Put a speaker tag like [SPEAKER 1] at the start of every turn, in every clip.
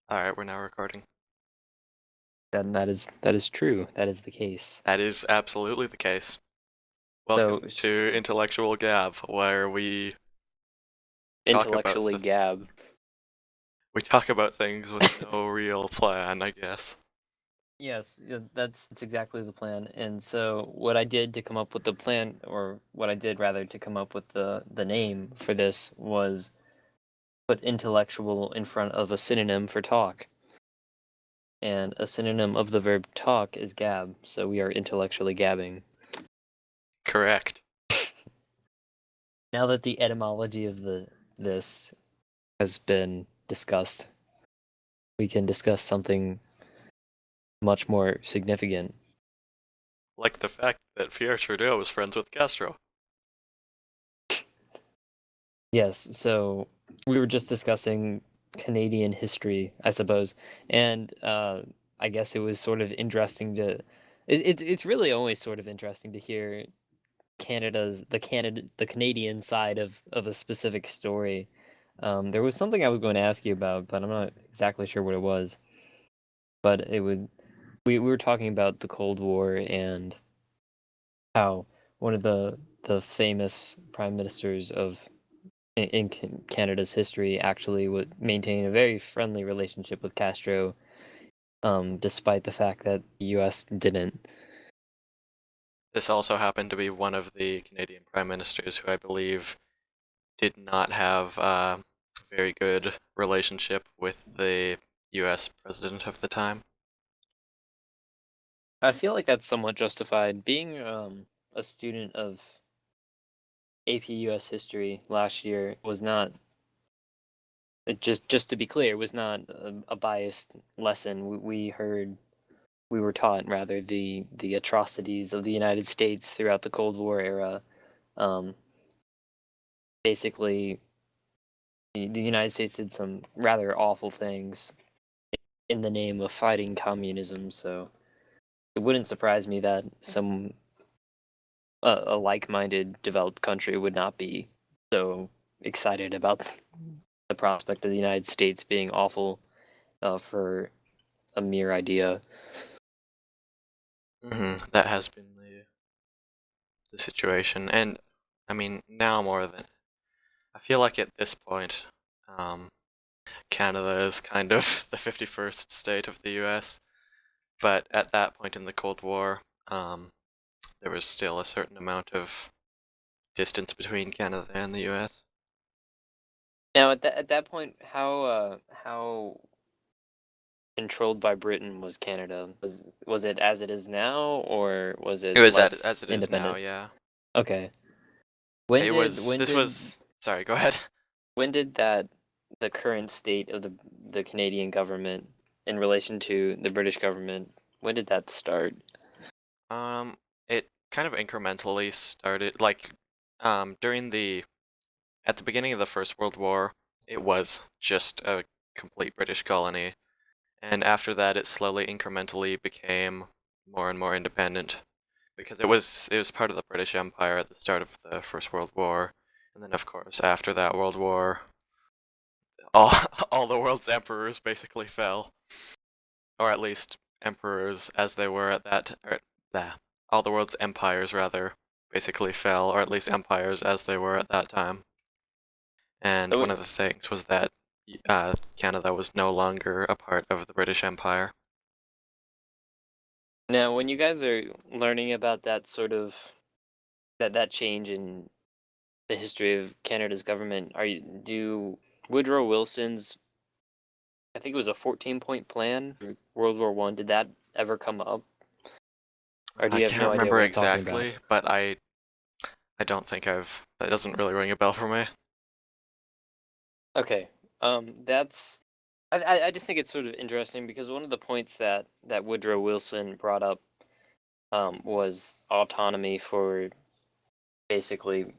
[SPEAKER 1] Alright, we're now recording.
[SPEAKER 2] Then that is true. That is the case.
[SPEAKER 1] That is absolutely the case.
[SPEAKER 2] So
[SPEAKER 1] Welcome to Intellectual Gab, where we talk about
[SPEAKER 2] intellectually Gab.
[SPEAKER 1] things with no real plan, I guess.
[SPEAKER 2] Yes, that's exactly the plan. And so what I did to come up with the plan, or what I did rather to come up with the name for this was put intellectual in front of a synonym for talk. And a synonym of the verb talk is gab. So we are intellectually gabbing.
[SPEAKER 1] Correct.
[SPEAKER 2] Now that the etymology of this has been discussed, we can discuss something much more significant.
[SPEAKER 1] Like the fact that Pierre Trudeau was friends with Castro.
[SPEAKER 2] Yes, so we were just discussing Canadian history, I suppose, and I guess it was sort of interesting to. It's really always sort of interesting to hear the Canadian side of a specific story. There was something I was going to ask you about, but I'm not exactly sure what it was. But it would we were talking about the Cold War and how one of the famous prime ministers of in Canada's history actually would maintain a very friendly relationship with Castro, despite the fact that the U.S. didn't.
[SPEAKER 1] This also happened to be one of the Canadian prime ministers who I believe did not have a very good relationship with the US president of the time.
[SPEAKER 2] I feel like that's somewhat justified. Being a student of AP U.S. history last year was not. Just to be clear, was not a biased lesson. We were taught rather the atrocities of the United States throughout the Cold War era. Um, Basically, the United States did some rather awful things in the name of fighting communism. So it wouldn't surprise me that a like-minded developed country would not be so excited about the prospect of the United States being awful for a mere idea.
[SPEAKER 1] That has been the situation, and I mean now more than I feel like at this point, um, Canada is kind of the 51st state of the US, but at that point in the Cold War, there was still a certain amount of distance between Canada and the US.
[SPEAKER 2] Now, at that point, how controlled by Britain was Canada? Was it as it is now, or was
[SPEAKER 1] It
[SPEAKER 2] it
[SPEAKER 1] was
[SPEAKER 2] less
[SPEAKER 1] as it is now,
[SPEAKER 2] independent?
[SPEAKER 1] yeah.
[SPEAKER 2] Okay. When
[SPEAKER 1] It
[SPEAKER 2] did
[SPEAKER 1] was,
[SPEAKER 2] when
[SPEAKER 1] this
[SPEAKER 2] did
[SPEAKER 1] was, sorry, go ahead.
[SPEAKER 2] when did that the current state of the Canadian government in relation to the British government, when did that start?
[SPEAKER 1] It kind of incrementally started, like, during at the beginning of the First World War, it was just a complete British colony. And after that, it slowly incrementally became more and more independent because it was part of the British Empire at the start of the First World War, and then of course after that World War, all all the world's emperors basically fell, or at least emperors as they were at that, or all the world's empires rather basically fell, or at least empires as they were at that time. And
[SPEAKER 2] So
[SPEAKER 1] one of the things was that Canada was no longer a part of the British Empire.
[SPEAKER 2] now, when you guys are learning about that sort of that change in the history of Canada's government, are you do Woodrow Wilson's, I think it was a 14-point plan for World War One, did that ever come up? Or do
[SPEAKER 1] I
[SPEAKER 2] you have
[SPEAKER 1] can't
[SPEAKER 2] no idea
[SPEAKER 1] remember
[SPEAKER 2] what I'm talking about?
[SPEAKER 1] exactly, but I don't think that doesn't really ring a bell for me.
[SPEAKER 2] Okay. That's I just think it's sort of interesting because one of the points that Woodrow Wilson brought up was autonomy for basically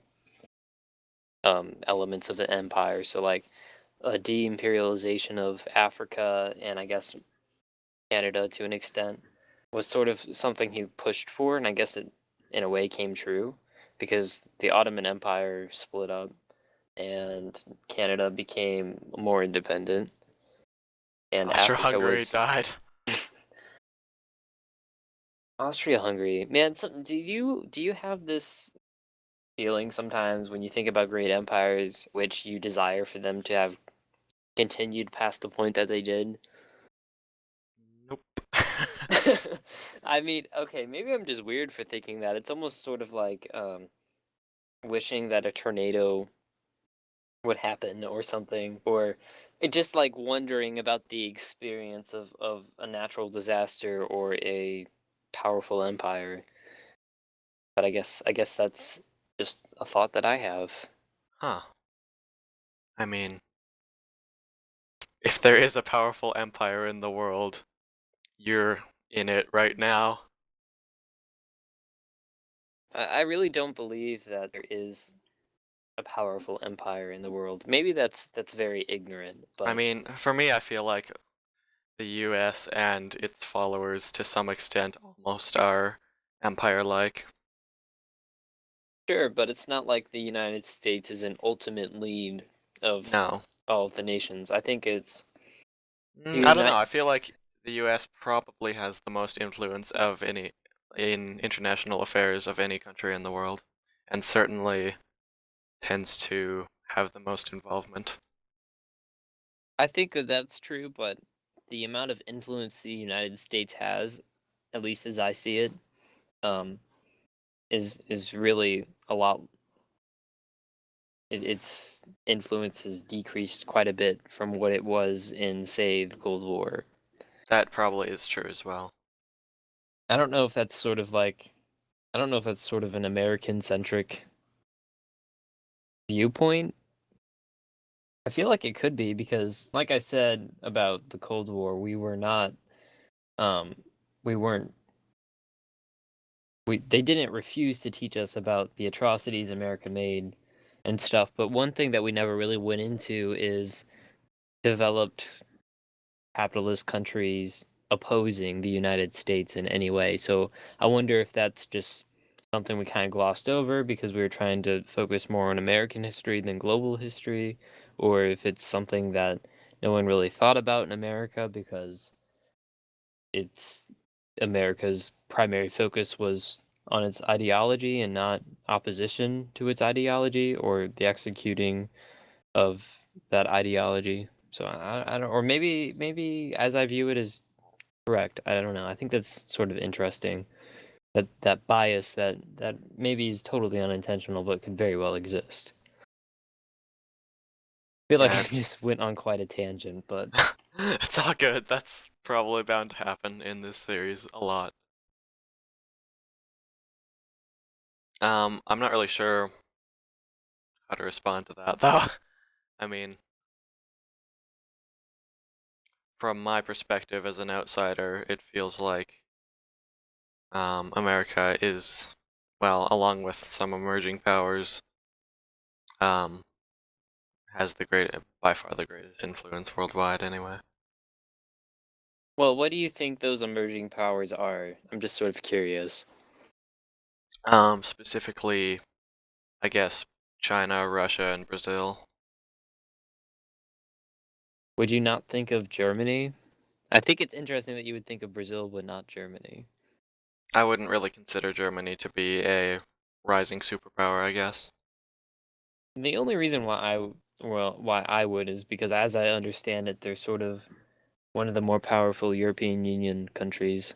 [SPEAKER 2] elements of the empire. So like a de-imperialization of Africa and I guess Canada to an extent was sort of something he pushed for, and I guess it in a way came true because the Ottoman Empire split up and Canada became more independent. and Africa
[SPEAKER 1] Austria-Hungary
[SPEAKER 2] was
[SPEAKER 1] died.
[SPEAKER 2] Austria-Hungary. Man, do you have this feeling sometimes when you think about great empires, which you desire for them to have continued past the point that they did?
[SPEAKER 1] Nope.
[SPEAKER 2] I mean, okay, maybe I'm just weird for thinking that. It's almost sort of like wishing that a tornado would happen or something, or it just like wondering about the experience of a natural disaster or a powerful empire. But I guess that's just a thought that I have.
[SPEAKER 1] Huh. I mean, if there is a powerful empire in the world, you're in it right now.
[SPEAKER 2] I really don't believe that there is a powerful empire in the world. Maybe that's very ignorant,
[SPEAKER 1] I
[SPEAKER 2] but
[SPEAKER 1] mean, for me, I feel like the US and its followers, to some extent, almost are empire-like.
[SPEAKER 2] sure, but it's not like the United States is an ultimate lead of
[SPEAKER 1] No.
[SPEAKER 2] all of the nations. I think it's the
[SPEAKER 1] I don't know.
[SPEAKER 2] United.
[SPEAKER 1] I feel like the US probably has the most influence of any in international affairs of any country in the world, and certainly tends to have the most involvement.
[SPEAKER 2] I think that that's true, but the amount of influence the United States has, at least as I see it, um, is really a lot. Its influence has decreased quite a bit from what it was in, say, the Cold War.
[SPEAKER 1] That probably is true as well.
[SPEAKER 2] I don't know if that's sort of like, I don't know if that's sort of an American centric viewpoint. I feel like it could be because, like I said about the Cold War, um, we weren't, they didn't refuse to teach us about the atrocities America made and stuff. But one thing that we never really went into is developed capitalist countries opposing the United States in any way. So I wonder if that's just something we kind of glossed over because we were trying to focus more on American history than global history, or if it's something that no one really thought about in America because it's America's primary focus was on its ideology and not opposition to its ideology or the executing of that ideology. So I don't, or maybe as I view it as correct. I don't know. I think that's sort of interesting. That bias that maybe is totally unintentional, but could very well exist. I feel like I
[SPEAKER 1] Yeah,
[SPEAKER 2] just went on quite a tangent, but
[SPEAKER 1] it's all good. That's probably bound to happen in this series a lot. I'm not really sure how to respond to that though. I mean, from my perspective as an outsider, it feels like America is, well, along with some emerging powers, um, has by far the greatest influence worldwide anyway.
[SPEAKER 2] well, what do you think those emerging powers are? I'm just sort of curious.
[SPEAKER 1] Specifically, I guess China, Russia, and Brazil.
[SPEAKER 2] Would you not think of Germany? I think it's interesting that you would think of Brazil but not Germany.
[SPEAKER 1] I wouldn't really consider Germany to be a rising superpower, I guess.
[SPEAKER 2] The only reason why I would is because as I understand it, they're sort of one of the more powerful European Union countries.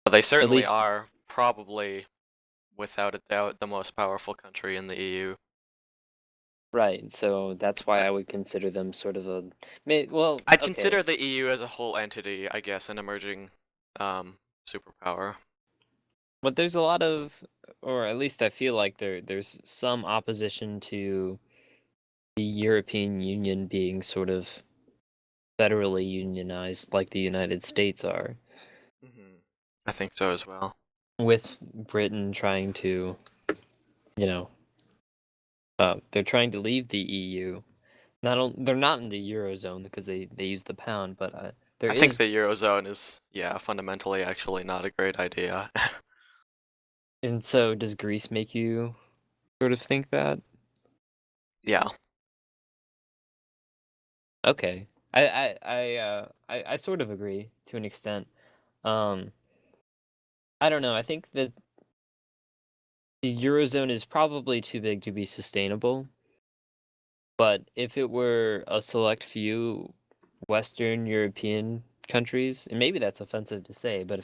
[SPEAKER 1] But they
[SPEAKER 2] At
[SPEAKER 1] certainly
[SPEAKER 2] least
[SPEAKER 1] are probably, without a doubt, the most powerful country in the EU.
[SPEAKER 2] right, so that's why I would consider them sort of a well,
[SPEAKER 1] I'd
[SPEAKER 2] okay.
[SPEAKER 1] consider the EU as a whole entity, I guess, an emerging superpower.
[SPEAKER 2] But there's a lot of, or at least I feel like there's some opposition to the European Union being sort of federally unionized like the United States are,
[SPEAKER 1] hmm I think so as well.
[SPEAKER 2] with Britain trying to, you know, they're trying to leave the EU. They're not in the Eurozone because they use the pound, but there
[SPEAKER 1] I think
[SPEAKER 2] is,
[SPEAKER 1] the Eurozone is, yeah, fundamentally actually not a great idea.
[SPEAKER 2] and so does Greece make you sort of think that?
[SPEAKER 1] Yeah.
[SPEAKER 2] Okay. I sort of agree to an extent. Um, I don't know. I think that the Eurozone is probably too big to be sustainable, but if it were a select few Western European countries, and maybe that's offensive to say, but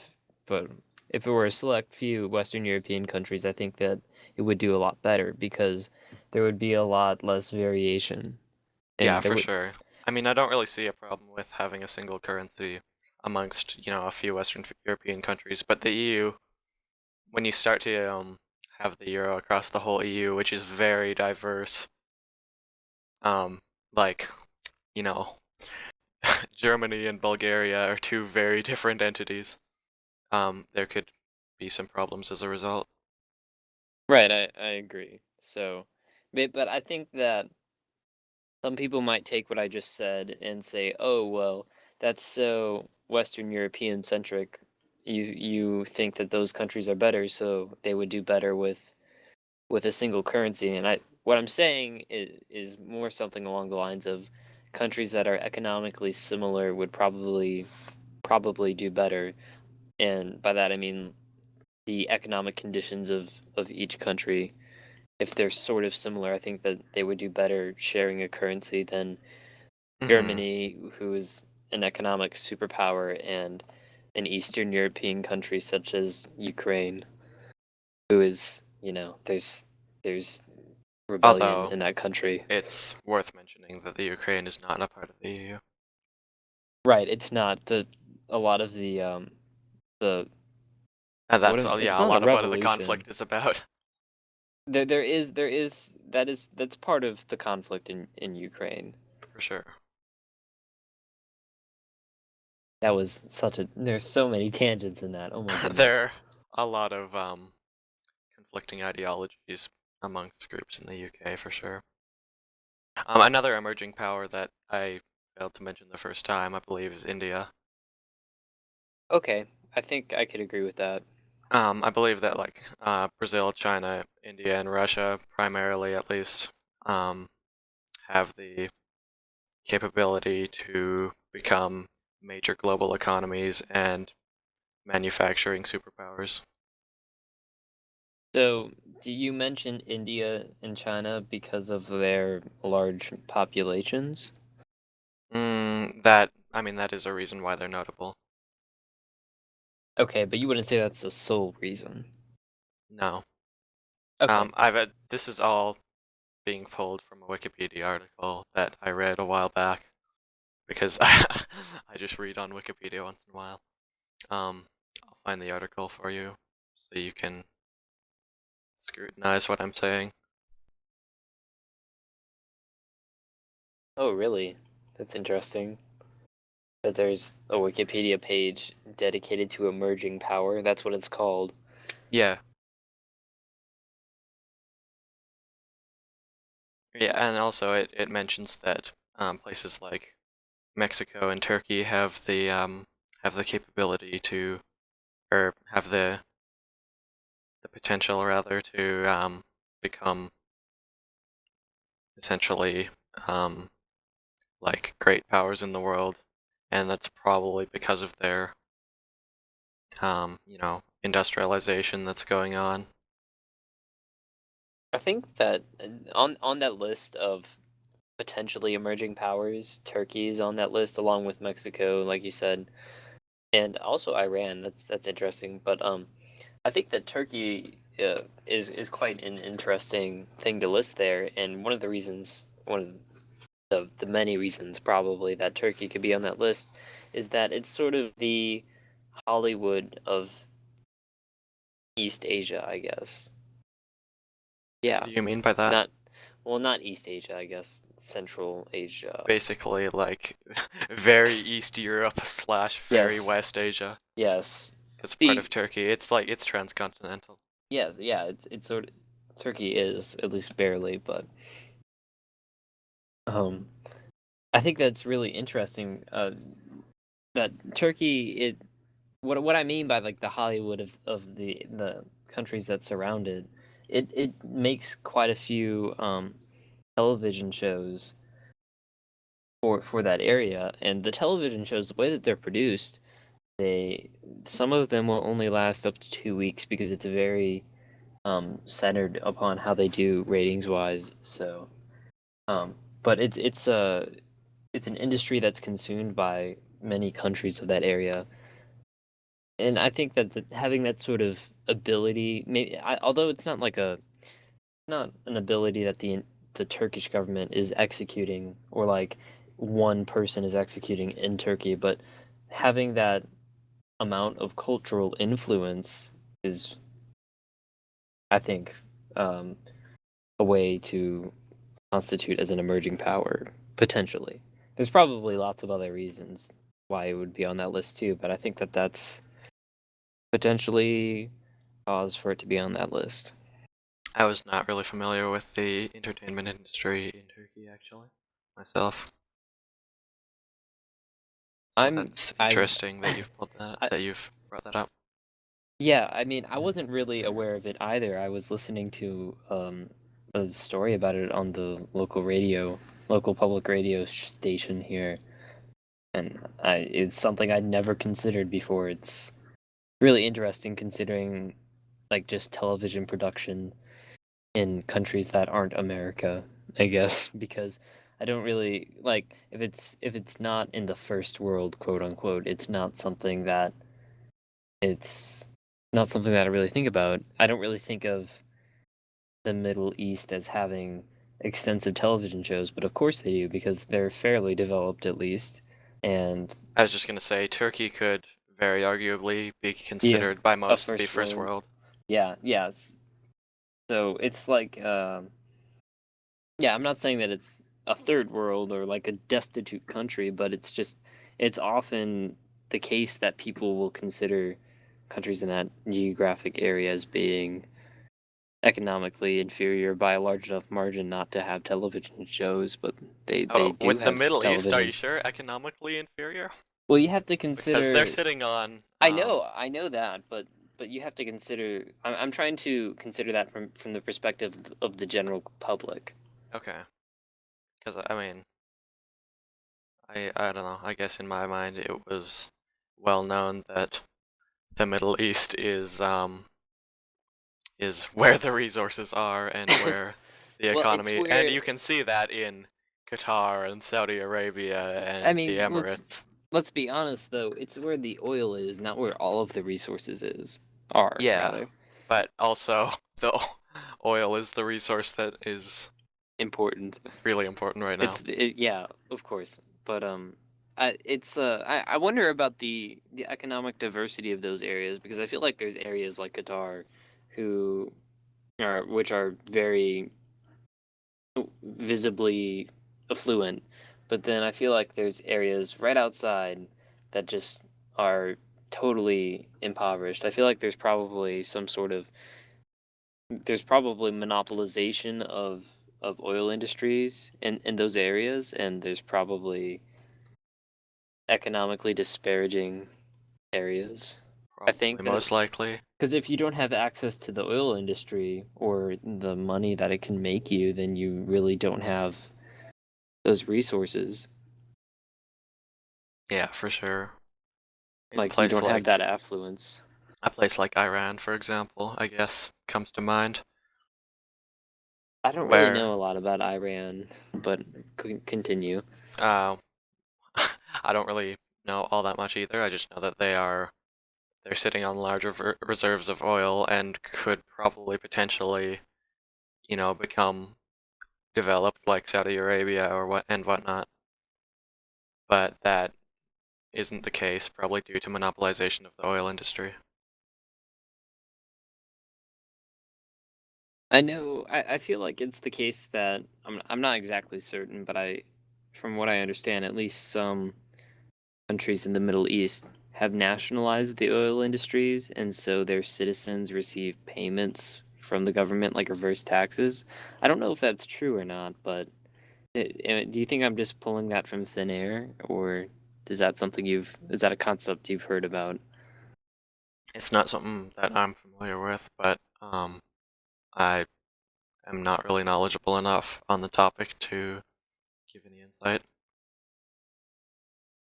[SPEAKER 2] if it were a select few Western European countries, I think that it would do a lot better because there would be a lot less variation,
[SPEAKER 1] Yeah,
[SPEAKER 2] and there
[SPEAKER 1] for
[SPEAKER 2] would.
[SPEAKER 1] sure. I mean, I don't really see a problem with having a single currency amongst, a few Western European countries, but the EU, when you start to have the euro across the whole EU, which is very diverse, um, like, you know, Germany and Bulgaria are two very different entities. There could be some problems as a result.
[SPEAKER 2] Right, I agree. So, but I think that some people might take what I just said and say, "Oh, well, that's so Western European centric. You think that those countries are better, so they would do better with a single currency." And what I'm saying is more something along the lines of countries that are economically similar would probably do better. And by that I mean the economic conditions of each country, if they're sort of similar, I think that they would do better sharing a currency than
[SPEAKER 1] Hmm.
[SPEAKER 2] Germany, who is an economic superpower, and an Eastern European country such as Ukraine, who is, there's rebellion
[SPEAKER 1] Although
[SPEAKER 2] in that country.
[SPEAKER 1] it's worth mentioning that the Ukraine is not a part of the EU.
[SPEAKER 2] Right, it's not a lot of the
[SPEAKER 1] And
[SPEAKER 2] what
[SPEAKER 1] that's
[SPEAKER 2] is
[SPEAKER 1] all,
[SPEAKER 2] it's
[SPEAKER 1] yeah, a
[SPEAKER 2] not a
[SPEAKER 1] lot of what the
[SPEAKER 2] revolution.
[SPEAKER 1] conflict is about,
[SPEAKER 2] That's part of the conflict in Ukraine.
[SPEAKER 1] for sure.
[SPEAKER 2] That was such a there's so many tangents in that. Oh my
[SPEAKER 1] There
[SPEAKER 2] goodness.
[SPEAKER 1] are a lot of conflicting ideologies amongst groups in the UK, for sure. Another emerging power that I failed to mention the first time, I believe, is India.
[SPEAKER 2] Okay, I think I could agree with that.
[SPEAKER 1] I believe that like Brazil, China, India, and Russia, primarily at least, um, have the capability to become major global economies and manufacturing superpowers.
[SPEAKER 2] So, do you mention India and China because of their large populations?
[SPEAKER 1] I mean, that is a reason why they're notable.
[SPEAKER 2] Okay, but you wouldn't say that's the sole reason.
[SPEAKER 1] No.
[SPEAKER 2] Okay.
[SPEAKER 1] This is all being pulled from a Wikipedia article that I read a while back because I just read on Wikipedia once in a while. Um, I'll find the article for you so you can scrutinize what I'm saying.
[SPEAKER 2] Oh, really? That's interesting. That there's a Wikipedia page dedicated to emerging power. That's what it's called.
[SPEAKER 1] Yeah, yeah, and also it mentions that places like Mexico and Turkey have the capability to, or have the potential rather to become essentially um, like great powers in the world, and that's probably because of their industrialization that's going on.
[SPEAKER 2] I think that on that list of potentially emerging powers, Turkey is on that list along with Mexico, like you said, and also Iran. That's interesting. But I think that Turkey is quite an interesting thing to list there, and one of the many reasons probably that Turkey could be on that list, is that it's sort of the Hollywood of East Asia, I guess.
[SPEAKER 1] What
[SPEAKER 2] Yeah,
[SPEAKER 1] do you mean by that?
[SPEAKER 2] not well, not East Asia, I guess. Central Asia.
[SPEAKER 1] Basically, like very East Europe slash very
[SPEAKER 2] Yes,
[SPEAKER 1] West Asia,
[SPEAKER 2] yes.
[SPEAKER 1] because part
[SPEAKER 2] The
[SPEAKER 1] of Turkey, it's transcontinental.
[SPEAKER 2] yes, yeah. It's sort of Turkey is at least barely, but um, I think that's really interesting. That Turkey, what I mean by like the Hollywood of the countries that surround it, it makes quite a few television shows for that area. And the television shows, the way that they're produced, they some of them will only last up to 2 weeks because it's very centered upon how they do ratings wise. So, but it's an industry that's consumed by many countries of that area, and I think that having that sort of ability, maybe although it's not like a not an ability that the Turkish government is executing, or like one person is executing in Turkey, but having that amount of cultural influence is, I think, um, a way to constitute as an emerging power, potentially. There's probably lots of other reasons why it would be on that list too, but I think that that's potentially cause for it to be on that list.
[SPEAKER 1] I was not really familiar with the entertainment industry in Turkey, actually, myself. So
[SPEAKER 2] I'm
[SPEAKER 1] that's
[SPEAKER 2] I
[SPEAKER 1] interesting that you've pulled that,
[SPEAKER 2] I
[SPEAKER 1] that you've brought that up.
[SPEAKER 2] Yeah, I mean, I wasn't really aware of it either. I was listening to a story about it on the local public radio station here, and it's something I'd never considered before. It's really interesting considering like just television production in countries that aren't America, I guess, because I don't really like if it's not in the first world, quote unquote, it's not something that I really think about. I don't really think of the Middle East as having extensive television shows, but of course they do because they're fairly developed at least. And
[SPEAKER 1] I was just gonna say Turkey could very arguably be
[SPEAKER 2] yeah,
[SPEAKER 1] considered by
[SPEAKER 2] a
[SPEAKER 1] most to be
[SPEAKER 2] first
[SPEAKER 1] first
[SPEAKER 2] world.
[SPEAKER 1] world.
[SPEAKER 2] Yeah, yeah. So it's like yeah, I'm not saying that it's a third world or like a destitute country, but it's often the case that people will consider countries in that geographic area as being economically inferior by a large enough margin not to have television shows, but they
[SPEAKER 1] Oh,
[SPEAKER 2] do
[SPEAKER 1] with the
[SPEAKER 2] have
[SPEAKER 1] Middle East, are you
[SPEAKER 2] television.
[SPEAKER 1] sure economically inferior?
[SPEAKER 2] Well, you have to
[SPEAKER 1] Because they're
[SPEAKER 2] consider.
[SPEAKER 1] sitting on,
[SPEAKER 2] I know that, but you have to consider. I'm trying to consider that from the perspective of the general public.
[SPEAKER 1] okay. Because I mean, I don't know. I guess in my mind it was well known that the Middle East is where the resources are and where the
[SPEAKER 2] Well, it's
[SPEAKER 1] economy, and
[SPEAKER 2] where
[SPEAKER 1] you can see that in Qatar and Saudi Arabia
[SPEAKER 2] I
[SPEAKER 1] and the
[SPEAKER 2] mean,
[SPEAKER 1] Emirates.
[SPEAKER 2] let's be honest though. It's where the oil is, not where all of the resources are
[SPEAKER 1] Yeah,
[SPEAKER 2] rather
[SPEAKER 1] but also the oil is the resource that is
[SPEAKER 2] important.
[SPEAKER 1] really important right now.
[SPEAKER 2] Yeah, of course, but I wonder about the economic diversity of those areas because I feel like there's areas like Qatar, who are which are very visibly affluent, but then I feel like there's areas right outside that just are totally impoverished. I feel like there's probably monopolization of oil industries in those areas, and there's probably economically disparaging areas. I think
[SPEAKER 1] Probably,
[SPEAKER 2] that
[SPEAKER 1] most likely.
[SPEAKER 2] because if you don't have access to the oil industry or the money that it can make you, then you really don't have those resources.
[SPEAKER 1] Yeah, for sure. In
[SPEAKER 2] Like you
[SPEAKER 1] place
[SPEAKER 2] don't have that
[SPEAKER 1] like
[SPEAKER 2] affluence.
[SPEAKER 1] a place like Iran, for example, I guess comes to mind,
[SPEAKER 2] I don't really
[SPEAKER 1] where
[SPEAKER 2] know a lot about Iran, but continue.
[SPEAKER 1] uh, I don't really know all that much either. I just know that they're sitting on large reserves of oil and could probably potentially, become developed like Saudi Arabia or whatnot. But that isn't the case, probably due to monopolization of the oil industry.
[SPEAKER 2] I know. I feel like it's the case that I'm not exactly certain, but from what I understand, at least some countries in the Middle East have nationalized the oil industries, and so their citizens receive payments from the government, like reverse taxes. I don't know if that's true or not, but do you think I'm just pulling that from thin air, or is that a concept you've heard about?
[SPEAKER 1] It's not something that I'm familiar with, but I am not really knowledgeable enough on the topic to give any insight.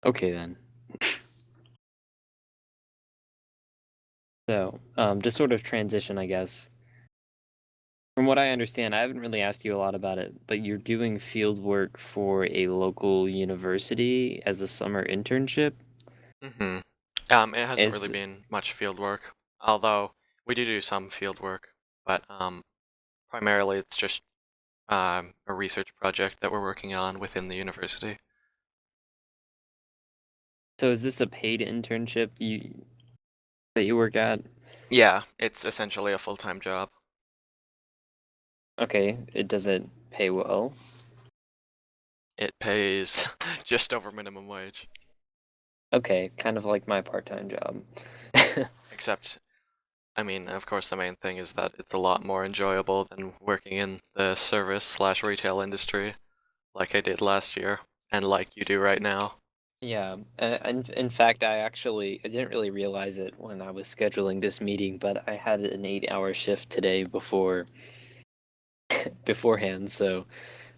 [SPEAKER 2] Okay then. So, to sort of transition, I guess. From what I understand, I haven't really asked you a lot about it, but you're doing field work for a local university as a summer internship.
[SPEAKER 1] hmm it hasn't really
[SPEAKER 2] Is
[SPEAKER 1] been much field work, although we do some field work, but primarily it's just a research project that we're working on within the university.
[SPEAKER 2] so is this a paid internship that you work at?
[SPEAKER 1] Yeah, it's essentially a full-time job.
[SPEAKER 2] Okay, it doesn't pay well.
[SPEAKER 1] It pays just over minimum wage,
[SPEAKER 2] Okay, kind of like my part-time job.
[SPEAKER 1] except, I mean, of course, the main thing is that it's a lot more enjoyable than working in the service/retail industry like I did last year and like you do right now.
[SPEAKER 2] Yeah, and in fact, I didn't really realize it when I was scheduling this meeting, but I had an 8-hour shift today beforehand, so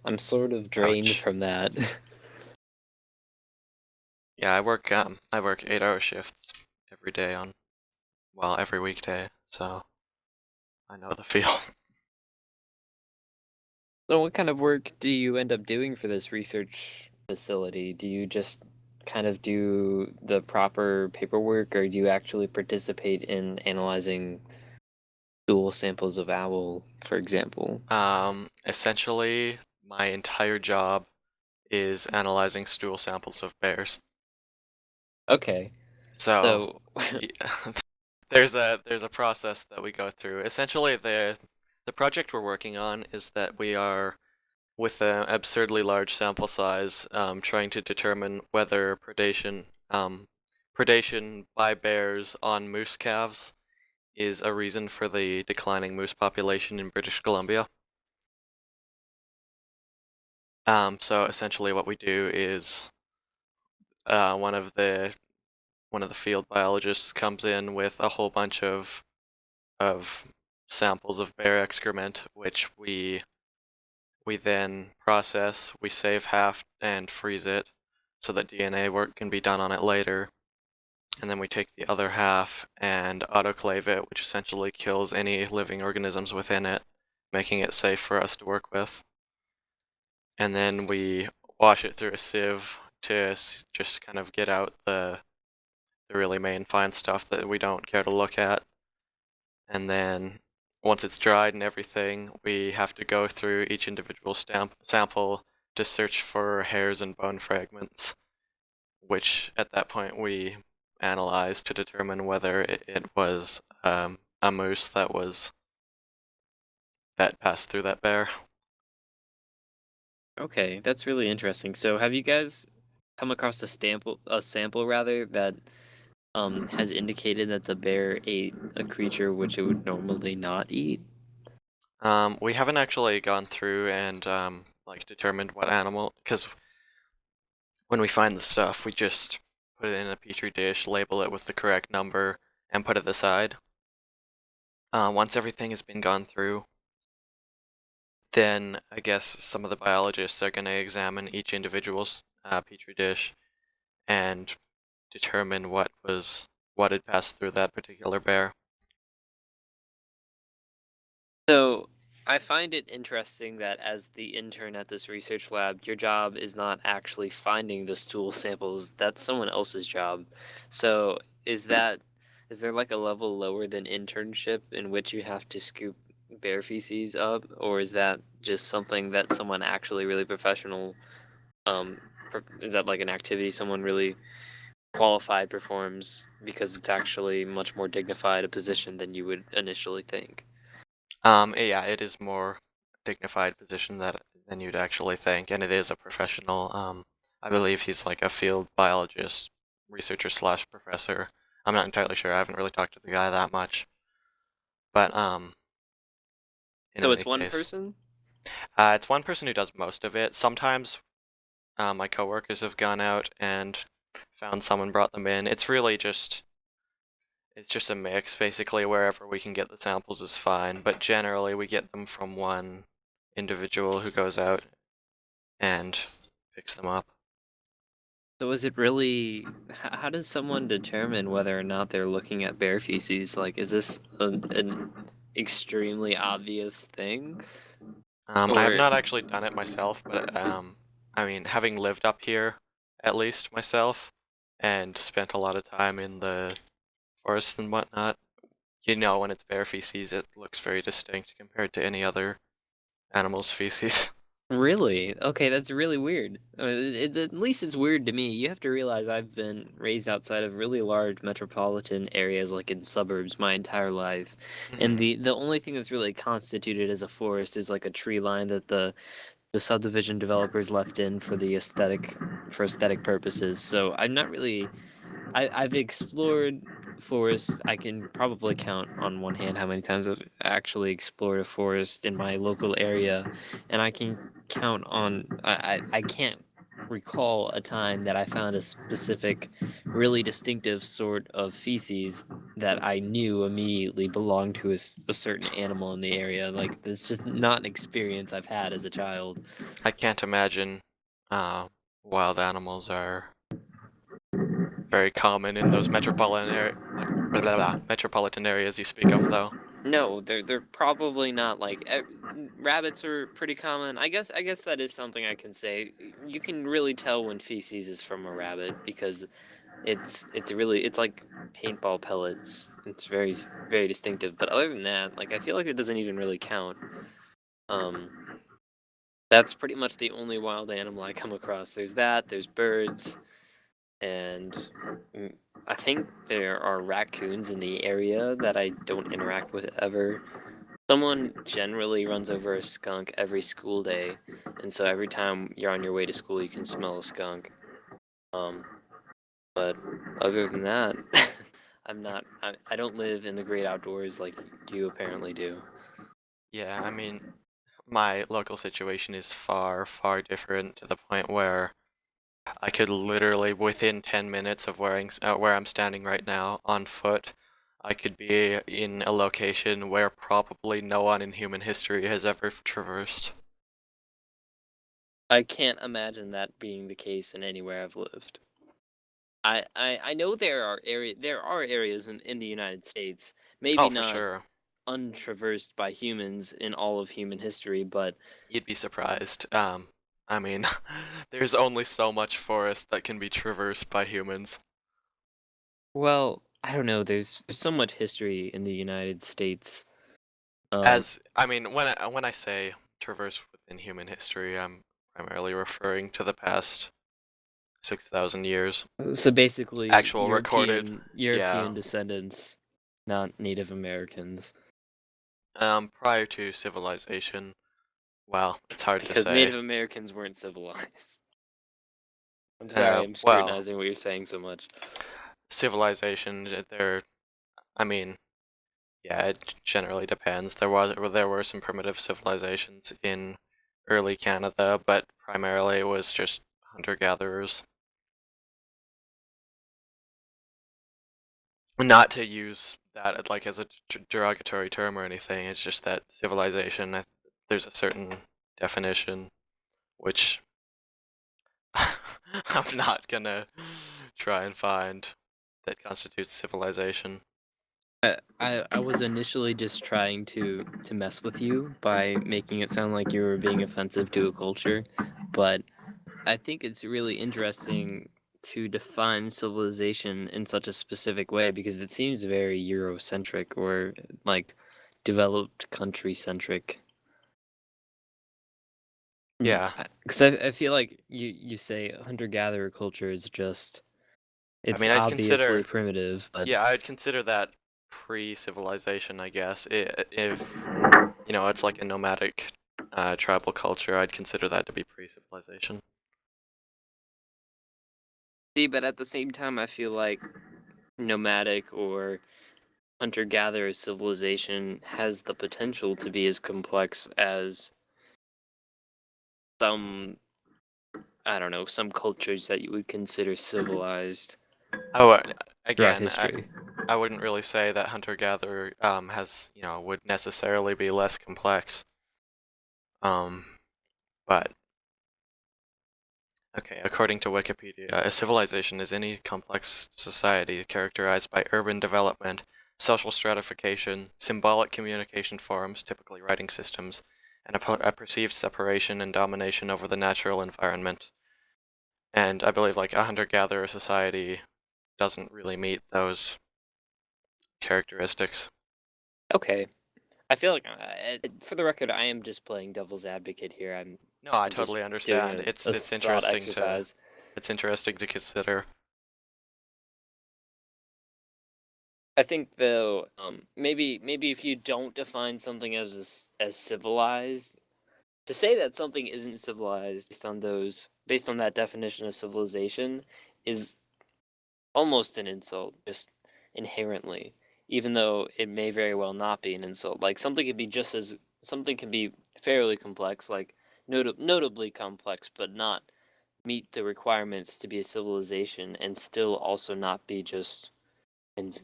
[SPEAKER 2] I'm sort of drained
[SPEAKER 1] Ouch.
[SPEAKER 2] from that.
[SPEAKER 1] Yeah, I work 8-hour shifts every day well, every weekday, so I know the feel.
[SPEAKER 2] So what kind of work do you end up doing for this research facility? Do you just kind of do the proper paperwork, or do you actually participate in analyzing stool samples of owl, for example?
[SPEAKER 1] Essentially, my entire job is analyzing stool samples of bears.
[SPEAKER 2] Okay,
[SPEAKER 1] So,
[SPEAKER 2] so
[SPEAKER 1] y- there's a process that we go through. Essentially, the project we're working on is that we are, with an absurdly large sample size, trying to determine whether predation by bears on moose calves is a reason for the declining moose population in British Columbia. So essentially, what we do is uh, one of the one of the field biologists comes in with a whole bunch of samples of bear excrement, which we then process. We save half and freeze it so that DNA work can be done on it later. And then we take the other half and autoclave it, which essentially kills any living organisms within it, making it safe for us to work with. And then we wash it through a sieve to just kind of get out the really main fine stuff that we don't care to look at. And then once it's dried and everything, we have to go through each individual sample to search for hairs and bone fragments, which at that point we analyze to determine whether it was a moose that passed through that bear.
[SPEAKER 2] okay, that's really interesting. So have you guys come across a sample rather that has indicated that the bear ate a creature which it would normally not eat?
[SPEAKER 1] We haven't actually gone through and like determined what animal, because when we find the stuff, we just put it in a petri dish, label it with the correct number, and put it aside. Once everything has been gone through, then I guess some of the biologists are going to examine each individual's petri dish and determine what had passed through that particular bear.
[SPEAKER 2] So I find it interesting that as the intern at this research lab, your job is not actually finding the stool samples. That's someone else's job. So is that is there like a level lower than internship in which you have to scoop bear feces up, or is that just something that someone actually really professional um is that like an activity someone really qualified performs because it's actually much more dignified a position than you would initially think?
[SPEAKER 1] Yeah, it is more dignified position than you'd actually think, and it is a professional. I believe he's like a field biologist, researcher slash professor. I'm not entirely sure. I haven't really talked to the guy that much, but in
[SPEAKER 2] So
[SPEAKER 1] any
[SPEAKER 2] it's one
[SPEAKER 1] case,
[SPEAKER 2] person?
[SPEAKER 1] it's one person who does most of it. Sometimes my coworkers have gone out and found someone, brought them in. It's just a mix, basically. Wherever we can get the samples is fine, but generally we get them from one individual who goes out and picks them up.
[SPEAKER 2] So is it really? How does someone determine whether or not they're looking at bear feces? Like, is this an extremely obvious thing,
[SPEAKER 1] I have
[SPEAKER 2] or
[SPEAKER 1] not actually done it myself, but I mean, having lived up here, at least myself, and spent a lot of time in the forests and whatnot, you know, when it's bear feces, it looks very distinct compared to any other animal's feces.
[SPEAKER 2] really? Okay, that's really weird. I mean, at least it's weird to me. You have to realize I've been raised outside of really large metropolitan areas, like in suburbs, my entire life, and
[SPEAKER 1] Hmm.
[SPEAKER 2] the only thing that's really constituted as a forest is like a tree line that the subdivision developers left in for the aesthetic purposes. So I'm not really I've explored forests. I can probably count on one hand how many times I've actually explored a forest in my local area, and I can count on I can't recall a time that I found a specific, really distinctive sort of feces that I knew immediately belonged to a certain animal in the area. Like, that's just not an experience I've had as a child.
[SPEAKER 1] I can't imagine uh, wild animals are very common in those metropolitan areas you speak of, though.
[SPEAKER 2] No, they're probably not like rabbits are pretty common. I guess that is something I can say. You can really tell when feces is from a rabbit because it's like paintball pellets. It's very distinctive. But other than that, like I feel like it doesn't even really count. Um, that's pretty much the only wild animal I come across. There's that. There's birds, and mm, I think there are raccoons in the area that I don't interact with ever. Someone generally runs over a skunk every school day, and so every time you're on your way to school, you can smell a skunk. Um, but other than that, I'm not. I don't live in the great outdoors like you apparently do.
[SPEAKER 1] Yeah, I mean, my local situation is far, far different to the point where I could literally, within 10 minutes of where I'm standing right now, on foot, I could be in a location where probably no one in human history has ever traversed.
[SPEAKER 2] I can't imagine that being the case in anywhere I've lived. I know there are areas in the United States, maybe
[SPEAKER 1] Oh, for
[SPEAKER 2] not
[SPEAKER 1] sure.
[SPEAKER 2] untraversed by humans in all of human history, but
[SPEAKER 1] You'd be surprised. I mean, there's only so much forest that can be traversed by humans.
[SPEAKER 2] well, I don't know. There's so much history in the United States. Um,
[SPEAKER 1] I mean, when I say traverse within human history, I'm primarily referring to the past 6,000 years.
[SPEAKER 2] so basically,
[SPEAKER 1] Actual recorded,
[SPEAKER 2] European
[SPEAKER 1] yeah.
[SPEAKER 2] descendants, not Native Americans,
[SPEAKER 1] Prior to civilization. Well, it's hard to
[SPEAKER 2] because
[SPEAKER 1] say.
[SPEAKER 2] Native Americans weren't civilized. I'm sorry, I'm
[SPEAKER 1] Well,
[SPEAKER 2] scrutinizing what you're saying so much.
[SPEAKER 1] civilization, I mean, yeah, it generally depends. There were some primitive civilizations in early Canada, but primarily it was just hunter-gatherers. Not to use that like as a derogatory term or anything. It's just that civilization, there's a certain definition which I'm not gonna try and find that constitutes civilization.
[SPEAKER 2] I was initially just trying to mess with you by making it sound like you were being offensive to a culture, but I think it's really interesting to define civilization in such a specific way because it seems very Eurocentric or like developed country centric.
[SPEAKER 1] Yeah,
[SPEAKER 2] Because I feel like you say hunter gatherer culture is just
[SPEAKER 1] I
[SPEAKER 2] it's
[SPEAKER 1] mean,
[SPEAKER 2] obviously primitive, but
[SPEAKER 1] I'd consider that pre-civilization, I guess. If, it's like a nomadic tribal culture, I'd consider that to be pre-civilization.
[SPEAKER 2] see, but at the same time, I feel like nomadic or hunter gatherer civilization has the potential to be as complex as some I don't know, some cultures that you would consider civilized
[SPEAKER 1] Oh,
[SPEAKER 2] throughout
[SPEAKER 1] again,
[SPEAKER 2] history.
[SPEAKER 1] I wouldn't really say that hunter-gatherer would necessarily be less complex. Um, but Okay, according to Wikipedia, a civilization is any complex society characterized by urban development, social stratification, symbolic communication forms, typically writing systems, and a perceived separation and domination over the natural environment. And I believe like a hunter-gatherer society doesn't really meet those characteristics.
[SPEAKER 2] Okay. I feel like, for the record, I am just playing devil's advocate here.
[SPEAKER 1] No, I
[SPEAKER 2] I'm just
[SPEAKER 1] totally
[SPEAKER 2] doing
[SPEAKER 1] understand.
[SPEAKER 2] a
[SPEAKER 1] It's
[SPEAKER 2] thought
[SPEAKER 1] interesting to
[SPEAKER 2] exercise.
[SPEAKER 1] consider.
[SPEAKER 2] I think though, maybe if you don't define something as civilized, to say that something isn't civilized based on that definition of civilization is almost an insult, just inherently, even though it may very well not be an insult. Like something can be fairly complex, like notably complex, but not meet the requirements to be a civilization, and still also not be just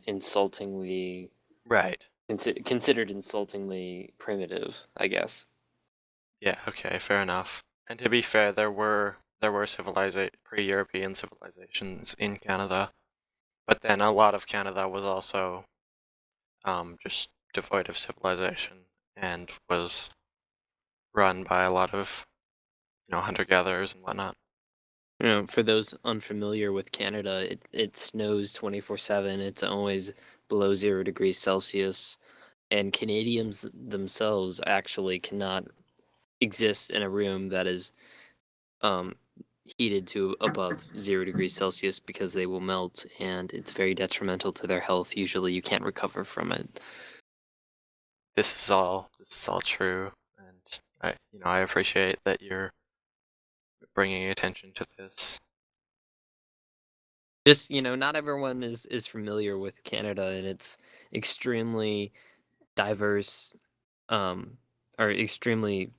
[SPEAKER 2] insultingly
[SPEAKER 1] Right.
[SPEAKER 2] considered insultingly primitive, I guess.
[SPEAKER 1] Yeah, okay, fair enough. And to be fair, there were pre-European civilizations in Canada, but then a lot of Canada was also just devoid of civilization and was run by a lot of, hunter-gatherers and whatnot.
[SPEAKER 2] For those unfamiliar with Canada, it snows 24/7. It's always below 0 degrees Celsius, and Canadians themselves actually cannot exist in a room that is um, heated to above 0 degrees Celsius because they will melt, and it's very detrimental to their health. Usually, you can't recover from it.
[SPEAKER 1] This is all true, and I appreciate that you're bringing attention to this.
[SPEAKER 2] Just not everyone is familiar with Canada and its extremely diverse, um, or extremely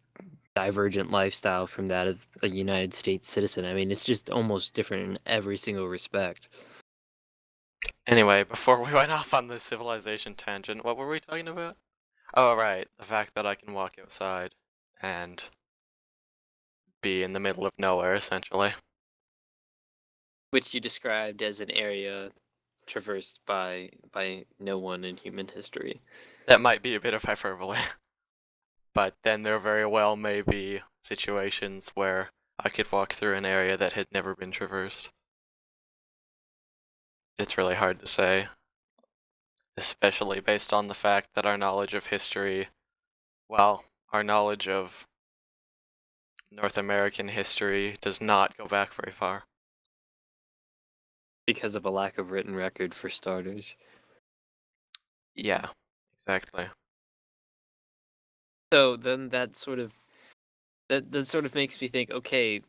[SPEAKER 2] divergent lifestyle from that of a United States citizen. I mean, it's just almost different in every single respect.
[SPEAKER 1] Anyway, before we went off on the civilization tangent, what were we talking about? Oh, right, the fact that I can walk outside and be in the middle of nowhere, essentially.
[SPEAKER 2] Which you described as an area traversed by no one in human history.
[SPEAKER 1] That might be a bit of hyperbole, but then there very well may be situations where I could walk through an area that had never been traversed. It's really hard to say, especially based on the fact that our knowledge of history, well, our knowledge of North American history does not go back very far.
[SPEAKER 2] Because of a lack of written record, for starters.
[SPEAKER 1] Yeah, exactly.
[SPEAKER 2] So then that sort of makes me think, okay,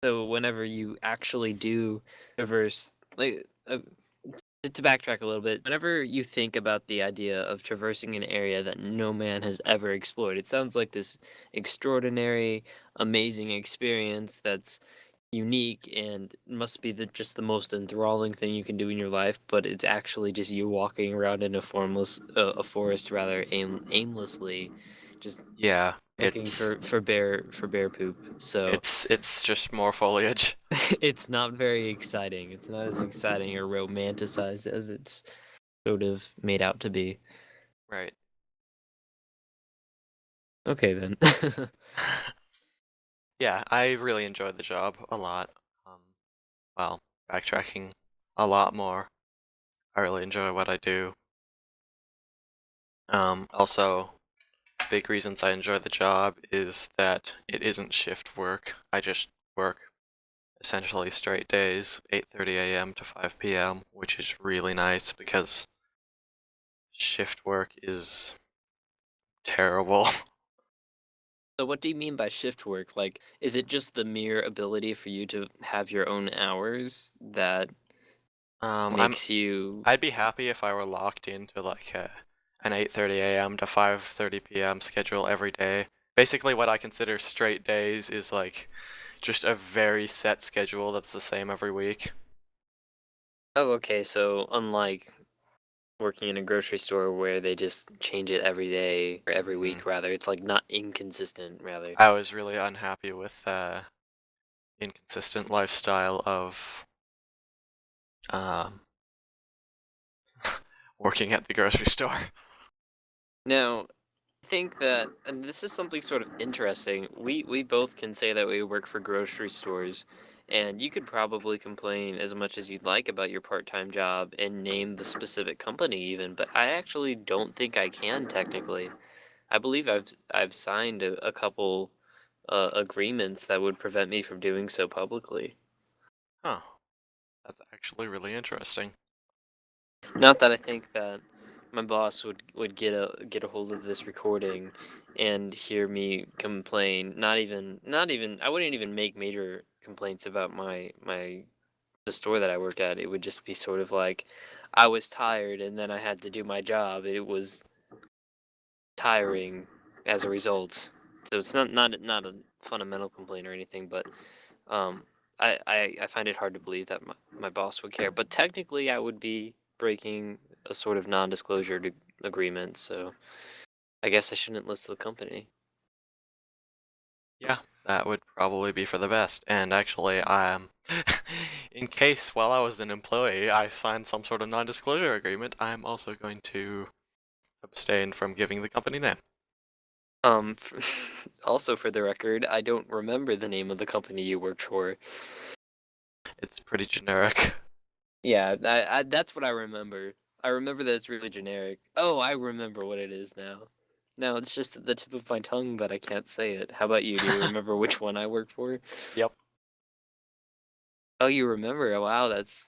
[SPEAKER 2] so whenever you actually do traverse, like, to backtrack a little bit, whenever you think about the idea of traversing an area that no man has ever explored, it sounds like this extraordinary, amazing experience that's unique and must be just the most enthralling thing you can do in your life. But it's actually just you walking around in a forest rather, aimlessly, just
[SPEAKER 1] Yeah,
[SPEAKER 2] looking
[SPEAKER 1] it's
[SPEAKER 2] for bear poop. So
[SPEAKER 1] it's just more foliage.
[SPEAKER 2] it's not very exciting. It's not as exciting or romanticized as it's sort of made out to be.
[SPEAKER 1] Right.
[SPEAKER 2] Okay then.
[SPEAKER 1] Yeah, I really enjoyed the job a lot. Well, backtracking a lot more. I really enjoy what I do. Also, big reasons I enjoy the job is that it isn't shift work. I just work essentially straight days, 8:30 a.m. to 5 p.m., which is really nice because shift work is terrible.
[SPEAKER 2] So what do you mean by shift work? Like, is it just the mere ability for you to have your own hours that
[SPEAKER 1] I'm
[SPEAKER 2] makes you
[SPEAKER 1] I'd be happy if I were locked into like an 8:30 a.m. to 5:30 p.m. schedule every day. Basically, what I consider straight days is like just a very set schedule that's the same every week.
[SPEAKER 2] Oh, okay. So unlike working in a grocery store where they just change it every day or every
[SPEAKER 1] Mm.
[SPEAKER 2] week rather, it's like not inconsistent rather.
[SPEAKER 1] I was really unhappy with inconsistent lifestyle of um, working at the grocery store.
[SPEAKER 2] Now, I think that, and this is something sort of interesting. We both can say that we work for grocery stores, and you could probably complain as much as you'd like about your part-time job and name the specific company even, but I actually don't think I can technically. I believe I've signed a couple agreements that would prevent me from doing so publicly.
[SPEAKER 1] Huh, that's actually really interesting.
[SPEAKER 2] Not that I think that my boss would get a hold of this recording and hear me complain. Not even I wouldn't even make major complaints about my the store that I work at. It would just be sort of like I was tired and then I had to do my job. It was tiring as a result. So it's not a fundamental complaint or anything, but um, I find it hard to believe that my boss would care. But technically, I would be breaking a sort of non-disclosure agreement, so I guess I shouldn't list the company.
[SPEAKER 1] Yeah, that would probably be for the best. And actually, in case while I was an employee, I signed some sort of non-disclosure agreement, I'm also going to abstain from giving the company name.
[SPEAKER 2] Also for the record, I don't remember the name of the company you worked for.
[SPEAKER 1] It's pretty generic.
[SPEAKER 2] Yeah, that's what I remember. I remember that it's really generic. Oh, I remember what it is now. Now it's just at the tip of my tongue, but I can't say it. How about you? Do you remember which one I worked for?
[SPEAKER 1] Yep,
[SPEAKER 2] Oh, you remember? Wow, that's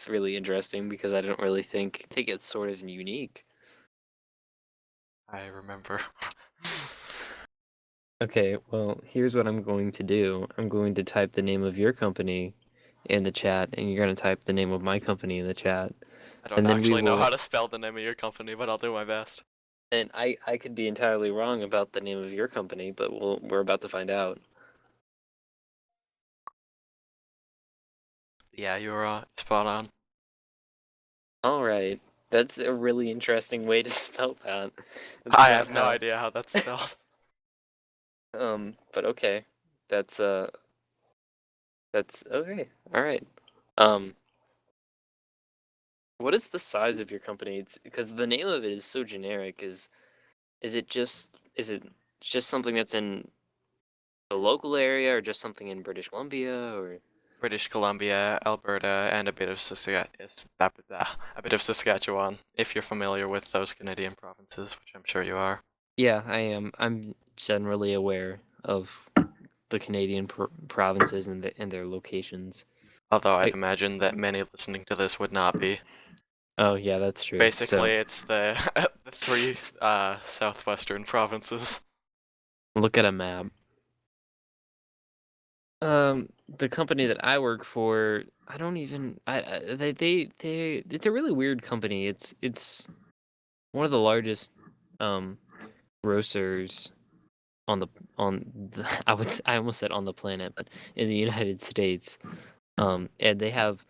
[SPEAKER 2] really interesting because I don't really think it's sort of unique.
[SPEAKER 1] I remember.
[SPEAKER 2] Okay, well, here's what I'm going to do. I'm going to type the name of your company in the chat, and you're going to type the name of my company in the chat.
[SPEAKER 1] I don't
[SPEAKER 2] And then we
[SPEAKER 1] actually know
[SPEAKER 2] will,
[SPEAKER 1] how to spell the name of your company, but I'll do my best.
[SPEAKER 2] and I could be entirely wrong about the name of your company, but we're about to find out.
[SPEAKER 1] Yeah, you're spot on.
[SPEAKER 2] All right. That's a really interesting way to spell that. That's
[SPEAKER 1] I
[SPEAKER 2] not
[SPEAKER 1] have no
[SPEAKER 2] how.
[SPEAKER 1] idea how that's spelled.
[SPEAKER 2] But okay. That's that's okay. All right. Um What is the size of your company? It's because the name of it is so generic. Is it just something that's in the local area or just something in British Columbia or
[SPEAKER 1] British Columbia, Alberta, and a bit of a bit of Saskatchewan, if you're familiar with those Canadian provinces, which I'm sure you are.
[SPEAKER 2] Yeah, I am. I'm generally aware of the Canadian provinces and their locations.
[SPEAKER 1] Although I'd
[SPEAKER 2] I,
[SPEAKER 1] imagine that many listening to this would not be.
[SPEAKER 2] oh yeah, that's true. So
[SPEAKER 1] Basically, it's the the three southwestern provinces.
[SPEAKER 2] look at a map. The company that I work for, I don't even they it's a really weird company. It's one of the largest um grocers on the I almost said on the planet, but in the United States. And they have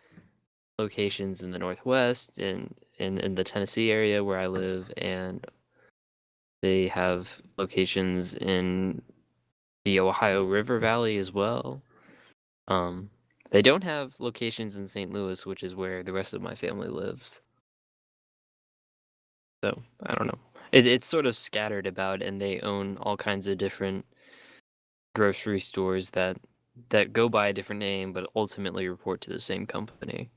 [SPEAKER 2] locations in the Northwest and in the Tennessee area where I live, and they have locations in the Ohio River Valley as well. Um, they don't have locations in St. Louis, which is where the rest of my family lives. So I don't know. It's sort of scattered about, and they own all kinds of different grocery stores that go by a different name, but ultimately report to the same company.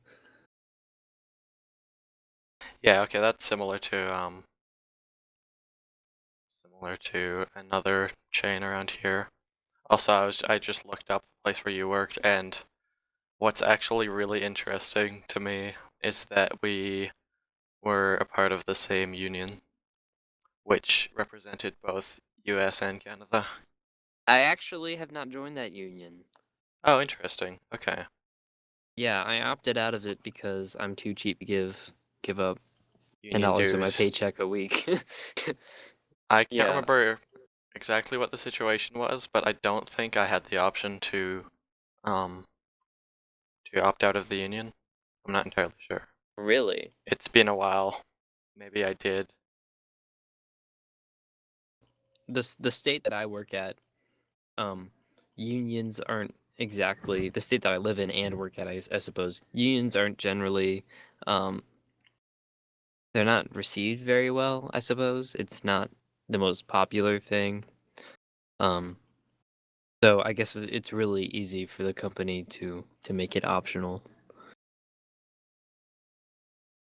[SPEAKER 1] Yeah, okay, that's similar to another chain around here. Also, I just looked up the place where you worked, and what's actually really interesting to me is that we were a part of the same union, which represented both US and Canada.
[SPEAKER 2] I actually have not joined that union.
[SPEAKER 1] Oh, interesting. Okay.
[SPEAKER 2] Yeah, I opted out of it because I'm too cheap to give up ten
[SPEAKER 1] Union
[SPEAKER 2] dollars of my
[SPEAKER 1] dues.
[SPEAKER 2] paycheck a week.
[SPEAKER 1] I can't
[SPEAKER 2] Yeah,
[SPEAKER 1] remember exactly what the situation was, but I don't think I had the option um to opt out of the union. I'm not entirely sure.
[SPEAKER 2] really.
[SPEAKER 1] It's been a while. Maybe I did.
[SPEAKER 2] The state that I work at, um, unions aren't exactly the state that I live in and work at, I suppose unions aren't generally, um, they're not received very well. I suppose it's not the most popular thing. Um, so I guess it's really easy for the company to make it optional.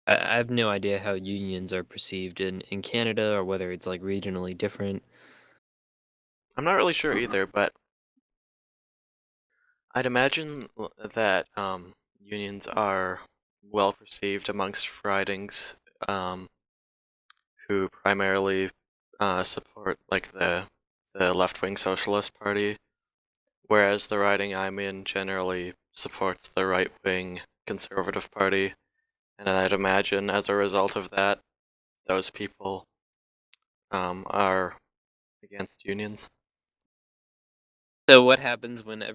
[SPEAKER 2] I have no idea how unions are perceived in Canada or whether it's like regionally different.
[SPEAKER 1] I'm not really sure either, but I'd imagine that unions are well perceived amongst ridings um, who primarily support like the left-wing Socialist Party, whereas the riding I'm in generally supports the right-wing Conservative Party, and I'd imagine as a result of that, those people are against unions.
[SPEAKER 2] So what happens when e-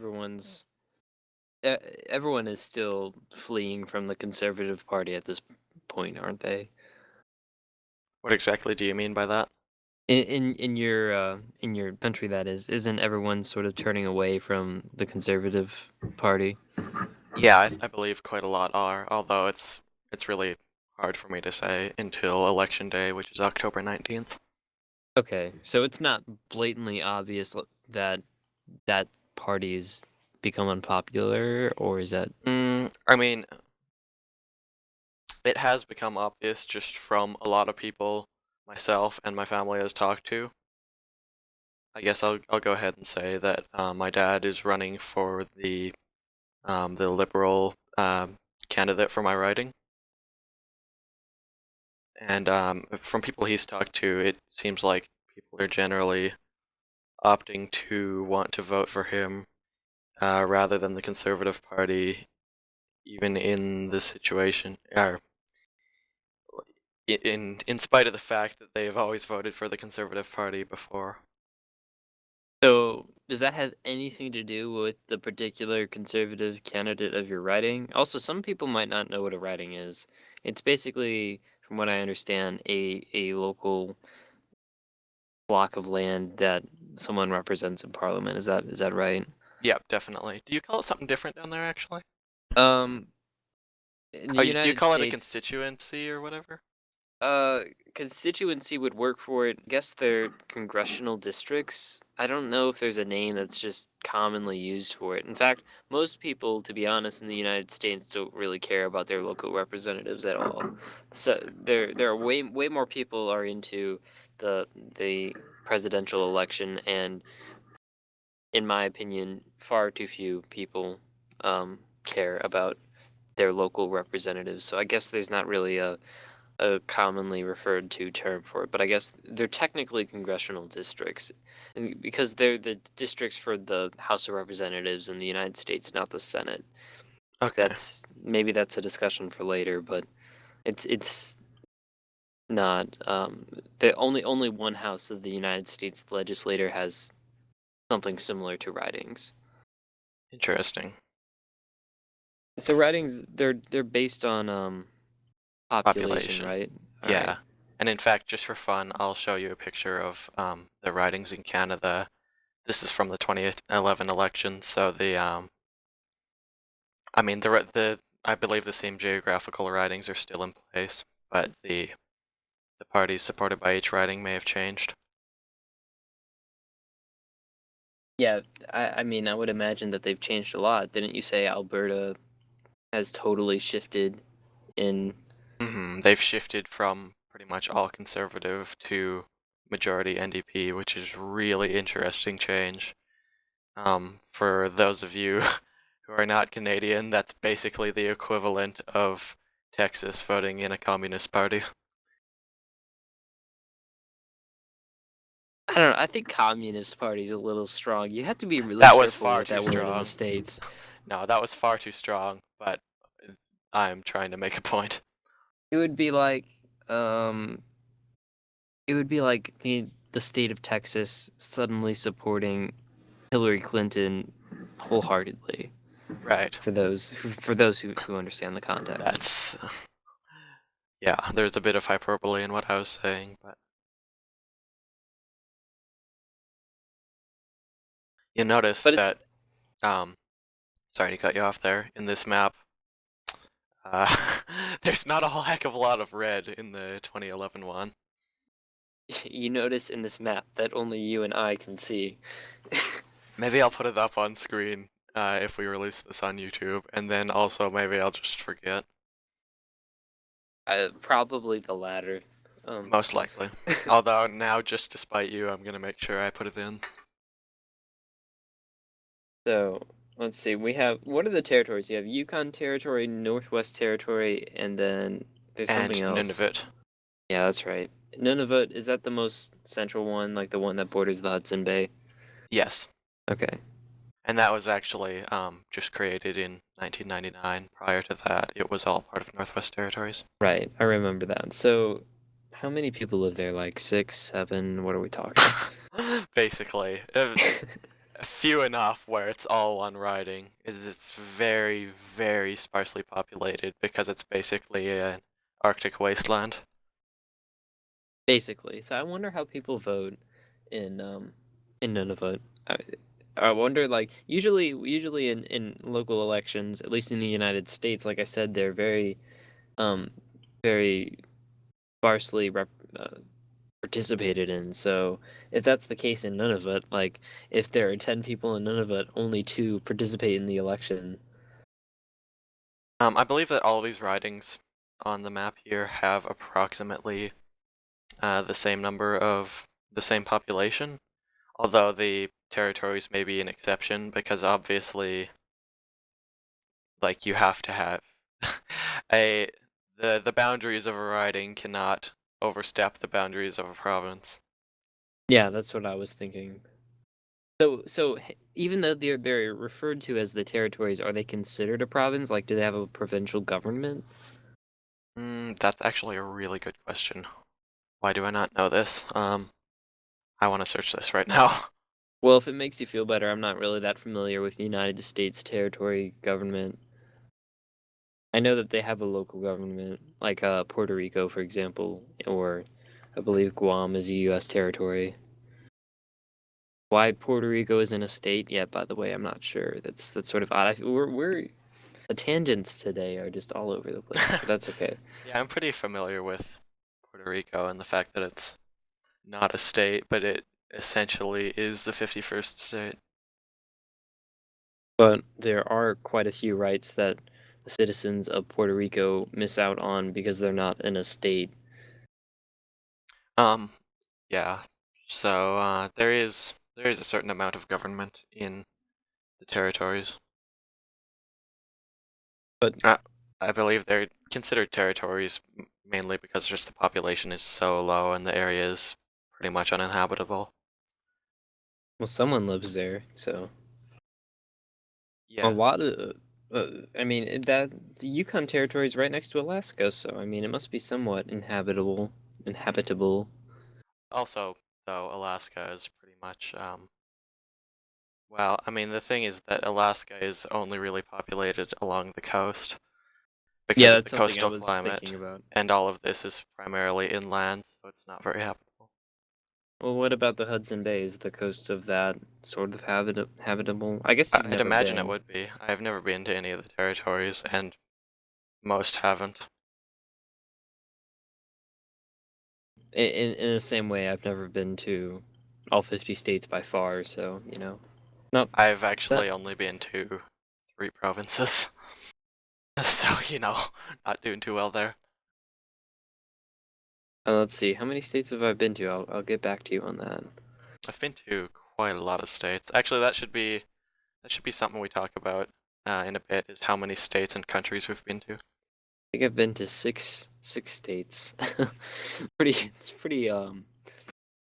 [SPEAKER 2] everyone is still fleeing from the Conservative Party at this point, aren't they?
[SPEAKER 1] What exactly do you mean by that?
[SPEAKER 2] In your country, that is, isn't everyone sort of turning away from the Conservative Party?
[SPEAKER 1] Yeah, I believe quite a lot are, although it's really hard for me to say until election day, which is October 19th.
[SPEAKER 2] Okay, so it's not blatantly obvious that that party's become unpopular, or is that
[SPEAKER 1] I mean, it has become obvious just from a lot of people myself and my family has talked to. I guess I'll go ahead and say that my dad is running for the liberal candidate for my riding, and from people he's talked to, it seems like people are generally opting to want to vote for him rather than the Conservative Party, even in this situation, or in spite of the fact that they have always voted for the Conservative Party before.
[SPEAKER 2] so? Does that have anything to do with the particular conservative candidate of your riding? Also, some people might not know what a riding is. It's basically, from what I understand, a local block of land that someone represents in parliament. Is that right?
[SPEAKER 1] Yep, definitely. Do you call it something different down there, actually?
[SPEAKER 2] Um, in the
[SPEAKER 1] Do you
[SPEAKER 2] United
[SPEAKER 1] call it a
[SPEAKER 2] States,
[SPEAKER 1] constituency or whatever?
[SPEAKER 2] uh, constituency would work for it. I guess they're congressional districts. I don't know if there's a name that's just commonly used for it. In fact, most people, to be honest, in the United States don't really care about their local representatives at all. So there are way more people are into the presidential election, and in my opinion, far too few people care about their local representatives. So I guess there's not really a commonly referred to term for it, but I guess they're technically congressional districts, and because they're the districts for the House of Representatives in the United States, not the Senate.
[SPEAKER 1] Okay,
[SPEAKER 2] That's a discussion for later, but it's not the only one house of the United States legislator has something similar to ridings.
[SPEAKER 1] interesting.
[SPEAKER 2] So ridings they're based on population,
[SPEAKER 1] Population.
[SPEAKER 2] right? All right.
[SPEAKER 1] Yeah. And in fact, just for fun, I'll show you a picture of the ridings in Canada. This is from the 2011 election, so I mean, I believe the same geographical ridings are still in place, but the parties supported by each riding may have changed.
[SPEAKER 2] Yeah, I mean, I would imagine that they've changed a lot. Didn't you say Alberta has totally shifted in?
[SPEAKER 1] They've shifted from pretty much all conservative to majority NDP, which is really interesting change. For those of you who are not Canadian, that's basically the equivalent of Texas voting in a communist party.
[SPEAKER 2] I don't know. I think Communist Party's a little strong. You have to be really
[SPEAKER 1] That was
[SPEAKER 2] careful
[SPEAKER 1] far
[SPEAKER 2] with
[SPEAKER 1] too
[SPEAKER 2] that word in the
[SPEAKER 1] strong.
[SPEAKER 2] States.
[SPEAKER 1] No, that was far too strong, but I'm trying to make a point.
[SPEAKER 2] It would be like, um, it would be like the state of Texas suddenly supporting Hillary Clinton wholeheartedly.
[SPEAKER 1] Right.
[SPEAKER 2] For those who understand the context.
[SPEAKER 1] That's yeah, there's a bit of hyperbole in what I was saying, but you notice
[SPEAKER 2] But it's
[SPEAKER 1] that um sorry to cut you off there. In this map, uh, there's not a whole heck of a lot of red in the 2011 one.
[SPEAKER 2] You notice in this map that only you and I can see.
[SPEAKER 1] Maybe I'll put it up on screen if we release this on YouTube, and then also maybe I'll just forget.
[SPEAKER 2] Probably the latter.
[SPEAKER 1] Most likely. Although now, just to spite you, I'm gonna make sure I put it in.
[SPEAKER 2] So let's see. We have, what are the territories? You have Yukon Territory, Northwest Territory, and then there's something
[SPEAKER 1] And
[SPEAKER 2] else.
[SPEAKER 1] Nunavut.
[SPEAKER 2] Yeah, that's right. Nunavut, is that the most central one, like the one that borders the Hudson Bay?
[SPEAKER 1] Yes.
[SPEAKER 2] Okay.
[SPEAKER 1] And that was actually just created in 1999. Prior to that, it was all part of Northwest Territories.
[SPEAKER 2] Right, I remember that. So, how many people live there? Like 6, 7? What are we talking?
[SPEAKER 1] Basically, few enough where it's all one riding. It's very, very sparsely populated because it's basically an Arctic wasteland.
[SPEAKER 2] Basically. So I wonder how people vote in Nunavut. I wonder, like, usually in local elections, at least in the United States, like I said, they're very very sparsely participated in. So if that's the case in Nunavut, like if there are 10 people in Nunavut, only 2 participate in the election.
[SPEAKER 1] I believe that all these ridings on the map here have approximately the same number of the same population, although the territories may be an exception because obviously, like, you have to have a the boundaries of a riding cannot overstep the boundaries of a province.
[SPEAKER 2] Yeah, that's what I was thinking. So even though they're referred to as the territories, are they considered a province? Like, do they have a provincial government?
[SPEAKER 1] That's actually a really good question. Why do I not know this? I want to search this right now.
[SPEAKER 2] Well, if it makes you feel better, I'm not really that familiar with the United States territory government. I know that they have a local government, like Puerto Rico, for example, or I believe Guam is a U.S. territory. Why Puerto Rico isn't a state yet, by the way, I'm not sure. That's sort of odd. We're the tangents today are just all over the place, but that's okay.
[SPEAKER 1] Yeah, I'm pretty familiar with Puerto Rico and the fact that it's not a state, but it essentially is the 51st state.
[SPEAKER 2] But there are quite a few rights that the citizens of Puerto Rico miss out on because they're not in a state.
[SPEAKER 1] Um, yeah. So there is a certain amount of government in the territories.
[SPEAKER 2] But
[SPEAKER 1] I believe they're considered territories mainly because just the population is so low and the area is pretty much uninhabitable.
[SPEAKER 2] well, someone lives there, so a
[SPEAKER 1] Yeah.
[SPEAKER 2] lot of. I mean, that the Yukon territory is right next to Alaska, so I mean, it must be somewhat inhabitable.
[SPEAKER 1] Also, though, Alaska is pretty much well, I mean, the thing is that Alaska is only really populated along the coast
[SPEAKER 2] Yeah,
[SPEAKER 1] because of the
[SPEAKER 2] that's something I
[SPEAKER 1] coastal
[SPEAKER 2] was
[SPEAKER 1] climate,
[SPEAKER 2] thinking about.
[SPEAKER 1] and all of this is primarily inland, so it's not very habitable.
[SPEAKER 2] Well, what about the Hudson Bay? Is the coast of that sort of habitable? I guess you've
[SPEAKER 1] I'd
[SPEAKER 2] never
[SPEAKER 1] imagine it
[SPEAKER 2] been.
[SPEAKER 1] would be. I've never been to any of the territories, and most haven't.
[SPEAKER 2] In the same way, I've never been to all 50 states by far, so, not
[SPEAKER 1] I've
[SPEAKER 2] that.
[SPEAKER 1] actually only been to 3 provinces, so, not doing too well there.
[SPEAKER 2] Let's see, how many states have I been to? I'll get back to you on that.
[SPEAKER 1] I've been to quite a lot of states. Actually, that should be something we talk about in a bit, is how many states and countries we've been to.
[SPEAKER 2] I think I've been to six states.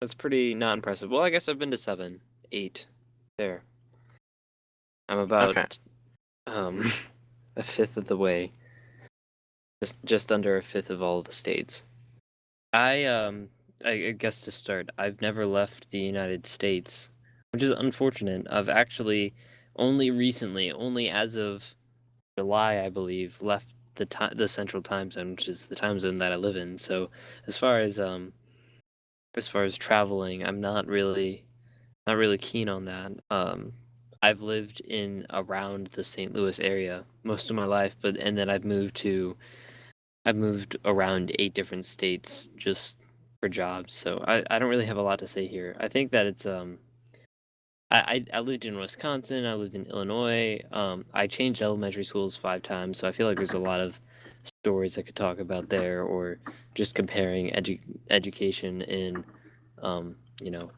[SPEAKER 2] It's pretty not impressive. Well, I guess I've been to 7, 8. There. I'm
[SPEAKER 1] Okay.
[SPEAKER 2] about a fifth of the way. Just under a fifth of all of the states. I guess to start, I've never left the United States, which is unfortunate. I've actually only recently, only as of July, I believe, left the Central Time Zone, which is the time zone that I live in. So as far as traveling, I'm not really keen on that. I've lived in around the St. Louis area most of my life, but and then I've moved around 8 different states just for jobs. So I don't really have a lot to say here. I think that it's I lived in Wisconsin, I lived in Illinois. I changed elementary schools 5 times, so I feel like there's a lot of stories I could talk about there, or just comparing education in, you know,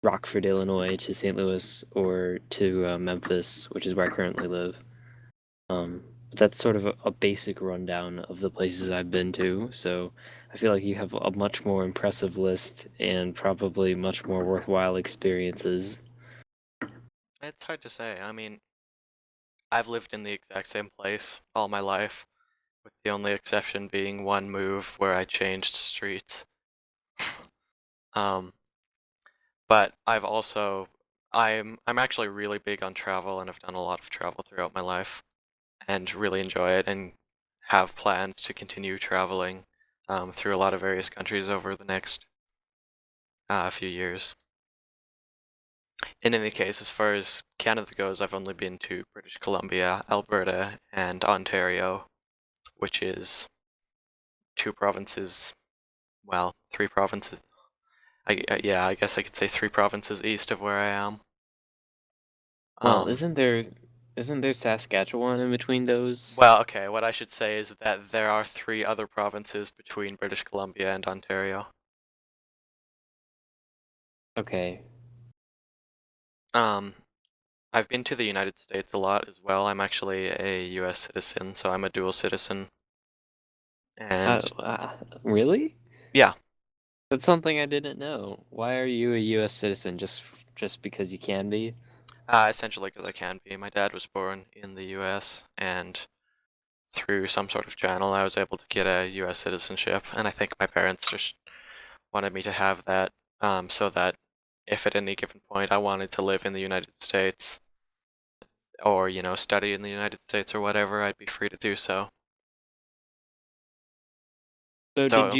[SPEAKER 2] Rockford, Illinois, to St. Louis or to Memphis, which is where I currently live. But that's sort of a basic rundown of the places I've been to. So I feel like you have a much more impressive list and probably much more worthwhile experiences.
[SPEAKER 1] It's hard to say. I mean, I've lived in the exact same place all my life, with the only exception being one move where I changed streets. Um, but I'm actually really big on travel and I've done a lot of travel throughout my life and really enjoy it and have plans to continue traveling through a lot of various countries over the next few years. In any case, as far as Canada goes, I've only been to British Columbia, Alberta, and Ontario, which is two provinces, well, three provinces. Yeah, I guess I could say three provinces east of where I am.
[SPEAKER 2] Well,
[SPEAKER 1] Um,
[SPEAKER 2] isn't there Saskatchewan in between those?
[SPEAKER 1] well, okay, what I should say is that there are three other provinces between British Columbia and Ontario.
[SPEAKER 2] Okay.
[SPEAKER 1] Um, I've been to the United States a lot as well. I'm actually a US citizen, so I'm a dual citizen.
[SPEAKER 2] Uh,
[SPEAKER 1] And
[SPEAKER 2] uh, really?
[SPEAKER 1] yeah,
[SPEAKER 2] That's something I didn't know. Why are you a U.S. citizen? Just because you can be?
[SPEAKER 1] essentially because I can be. My dad was born in the US, and through some sort of channel, I was able to get a US citizenship. And I think my parents just wanted me to have that, so that if at any given point I wanted to live in the United States or, study in the United States or whatever, I'd be free to do so.
[SPEAKER 2] So
[SPEAKER 1] So
[SPEAKER 2] did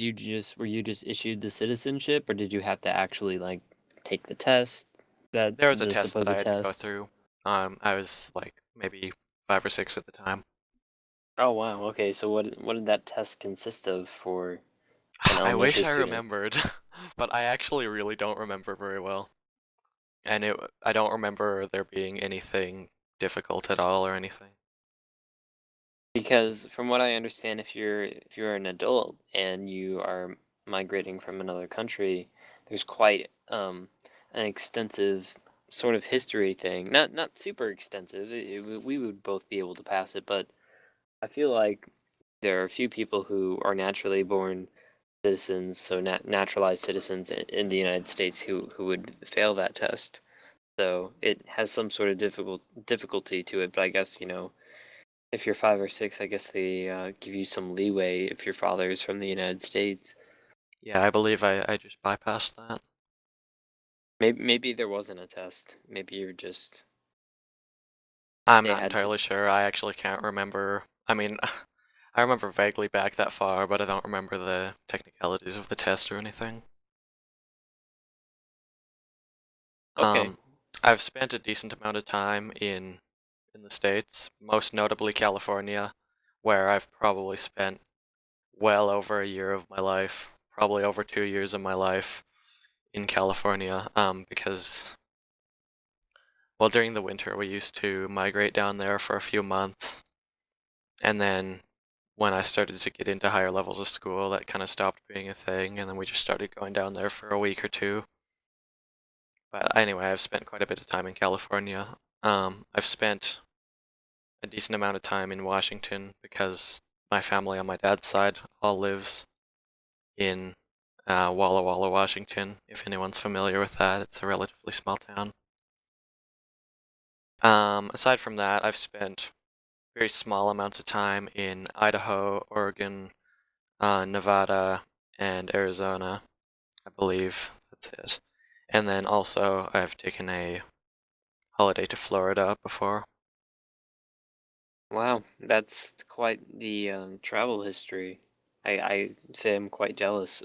[SPEAKER 2] you just were you just issued the citizenship, or did you have to actually like take the test, that
[SPEAKER 1] there was a
[SPEAKER 2] the
[SPEAKER 1] test that I
[SPEAKER 2] supposed
[SPEAKER 1] had to go
[SPEAKER 2] test?
[SPEAKER 1] through. I was like maybe 5 or 6 at the time.
[SPEAKER 2] Oh wow. Okay. So what did that test consist of for an
[SPEAKER 1] I wish
[SPEAKER 2] elementary
[SPEAKER 1] I
[SPEAKER 2] student?
[SPEAKER 1] remembered, but I actually really don't remember very well. And I don't remember there being anything difficult at all or anything.
[SPEAKER 2] Because from what I understand, if you're an adult and you are migrating from another country, there's quite an extensive sort of history thing. Not super extensive. We would both be able to pass it, but I feel like there are a few people who are naturally born citizens, so naturalized citizens in the United States who would fail that test. So it has some sort of difficulty to it, but I guess, if you're 5 or 6, I guess they give you some leeway if your father is from the United States.
[SPEAKER 1] Yeah, I believe I just bypassed that.
[SPEAKER 2] Maybe there wasn't a test. Maybe you're just
[SPEAKER 1] I'm
[SPEAKER 2] they
[SPEAKER 1] not
[SPEAKER 2] had to.
[SPEAKER 1] entirely sure. I actually can't remember. I mean, I remember vaguely back that far, but I don't remember the technicalities of the test or anything.
[SPEAKER 2] Okay.
[SPEAKER 1] Um, I've spent a decent amount of time in the States, most notably California, where I've probably spent well over a year of my life, probably over 2 years of my life in California, because, well, during the winter we used to migrate down there for a few months, and then when I started to get into higher levels of school, that kind of stopped being a thing, and then we just started going down there for a week or two. But anyway, I've spent quite a bit of time in California. I've spent a decent amount of time in Washington because my family on my dad's side all lives in Walla Walla, Washington. If anyone's familiar with that, it's a relatively small town. Aside from that, I've spent very small amounts of time in Idaho, Oregon, Nevada, and Arizona, I believe. That's it. And then also, I've taken a holiday to Florida before.
[SPEAKER 2] Wow, that's quite the travel history. I say I'm quite jealous.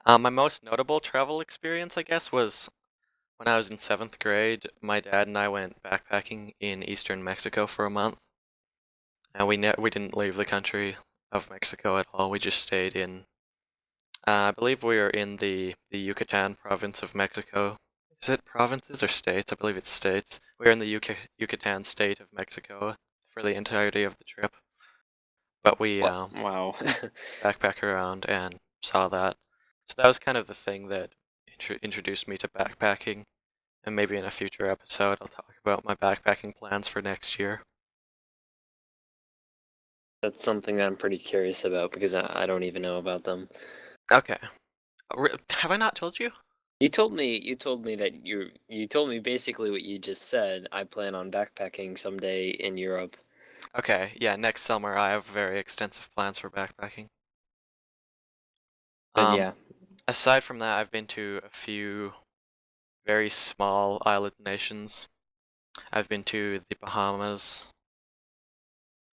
[SPEAKER 1] My most notable travel experience, I guess, was when I was in 7th grade, my dad and I went backpacking in eastern Mexico for a month, and we didn't leave the country of Mexico at all. We just stayed in. I believe we were in the Yucatan province of Mexico. Is it provinces or states? I believe it's states. We were in the Yucatan state of Mexico for the entirety of the trip, but we
[SPEAKER 2] What? Wow.
[SPEAKER 1] backpacked around and saw that. So that was kind of the thing that introduced me to backpacking. And maybe in a future episode, I'll talk about my backpacking plans for next year.
[SPEAKER 2] That's something that I'm pretty curious about because I don't even know about them.
[SPEAKER 1] Okay. Have I not told you?
[SPEAKER 2] You told me that you told me basically what you just said. I plan on backpacking someday in Europe.
[SPEAKER 1] Okay, yeah, next summer I have very extensive plans for backpacking.
[SPEAKER 2] But
[SPEAKER 1] Um,
[SPEAKER 2] yeah,
[SPEAKER 1] aside from that, I've been to a few very small island nations. I've been to the Bahamas.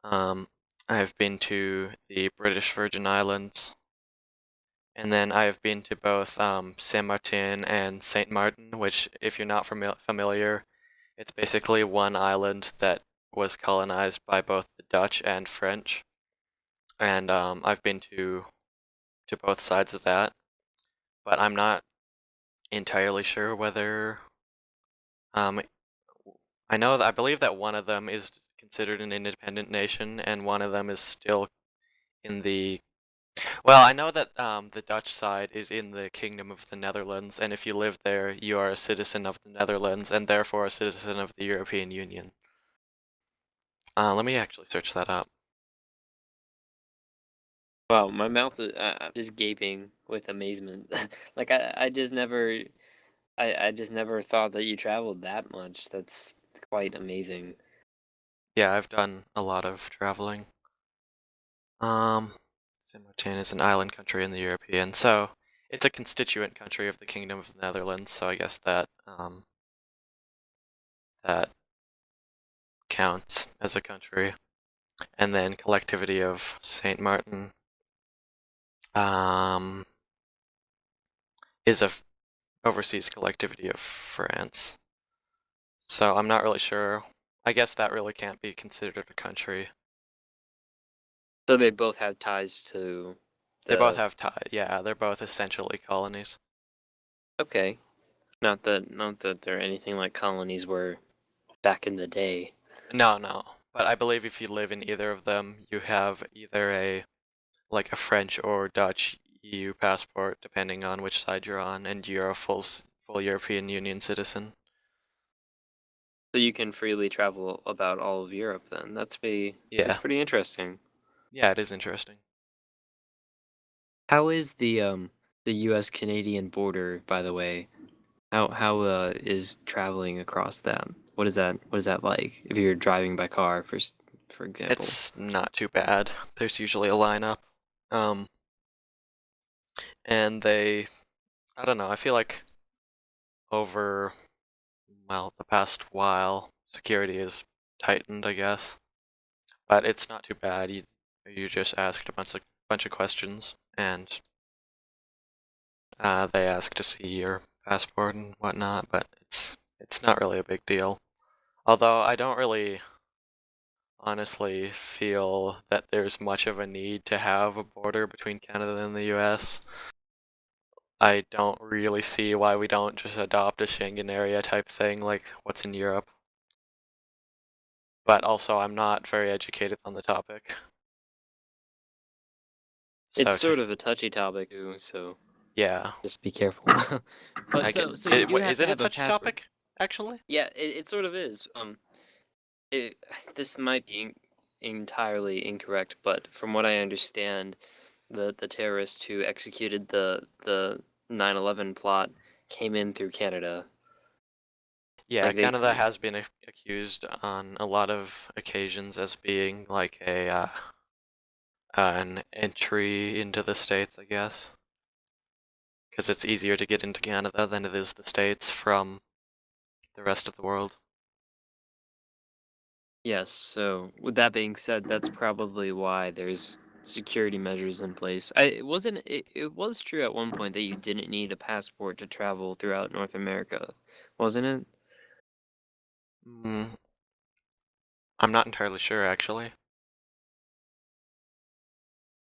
[SPEAKER 1] Um, I've been to the British Virgin Islands. And then I've been to both Saint Martin and Saint Martin, which, if you're not familiar, it's basically one island that was colonized by both the Dutch and French. And I've been to both sides of that, but I'm not entirely sure whether um, I believe that one of them is considered an independent nation, and one of them is still in the. Well, I know that the Dutch side is in the Kingdom of the Netherlands, and if you live there, you are a citizen of the Netherlands, and therefore a citizen of the European Union. Let me actually search that up.
[SPEAKER 2] wow, my mouth is I'm just gaping with amazement. Like I just never thought that you traveled that much. That's quite amazing.
[SPEAKER 1] Yeah, I've done a lot of traveling. Saint Martin is an island country in the European, so it's a constituent country of the Kingdom of the Netherlands. So I guess that counts as a country. And then collectivity of Saint Martin um, is a overseas collectivity of France. So I'm not really sure. I guess that really can't be considered a country.
[SPEAKER 2] So they both have ties to
[SPEAKER 1] They both
[SPEAKER 2] the
[SPEAKER 1] have tie. Yeah, they're both essentially colonies.
[SPEAKER 2] okay. Not that they're anything like colonies were back in the day.
[SPEAKER 1] No, no. But I believe if you live in either of them, you have either a French or Dutch EU passport, depending on which side you're on, and you're a full European Union citizen.
[SPEAKER 2] So you can freely travel about all of Europe then. That's
[SPEAKER 1] Yeah,
[SPEAKER 2] pretty interesting.
[SPEAKER 1] yeah, it is interesting.
[SPEAKER 2] How is the US Canadian border, by the way? How is traveling across that? What is that like if you're driving by car for example?
[SPEAKER 1] It's not too bad. There's usually a lineup. Um, and I don't know, I feel like over, well, the past while, security is tightened, I guess. But it's not too bad. You just asked a bunch of questions, and they ask to see your passport and whatnot, but it's not really a big deal. Although I don't really honestly feel that there's much of a need to have a border between Canada and the US. I don't really see why we don't just adopt a Schengen area type thing like what's in Europe. But also, I'm not very educated on the topic.
[SPEAKER 2] It's
[SPEAKER 1] So,
[SPEAKER 2] sort of a touchy topic too, so
[SPEAKER 1] yeah.
[SPEAKER 2] just be careful. But
[SPEAKER 1] I get.
[SPEAKER 2] so you do have
[SPEAKER 1] Is
[SPEAKER 2] to
[SPEAKER 1] it a
[SPEAKER 2] have a
[SPEAKER 1] touchy
[SPEAKER 2] passport.
[SPEAKER 1] topic, actually?
[SPEAKER 2] Yeah, it sort of is. It, this might be entirely incorrect, but from what I understand, the terrorists who executed the 9/11 plot came in through Canada.
[SPEAKER 1] Yeah,
[SPEAKER 2] Like they,
[SPEAKER 1] Canada has been accused on a lot of occasions as being like an entry into the States, I guess. Because it's easier to get into Canada than it is the States from the rest of the world.
[SPEAKER 2] yes. So with that being said, that's probably why there's security measures in place. It was true at one point that you didn't need a passport to travel throughout North America, wasn't it?
[SPEAKER 1] Mm, I'm not entirely sure, actually.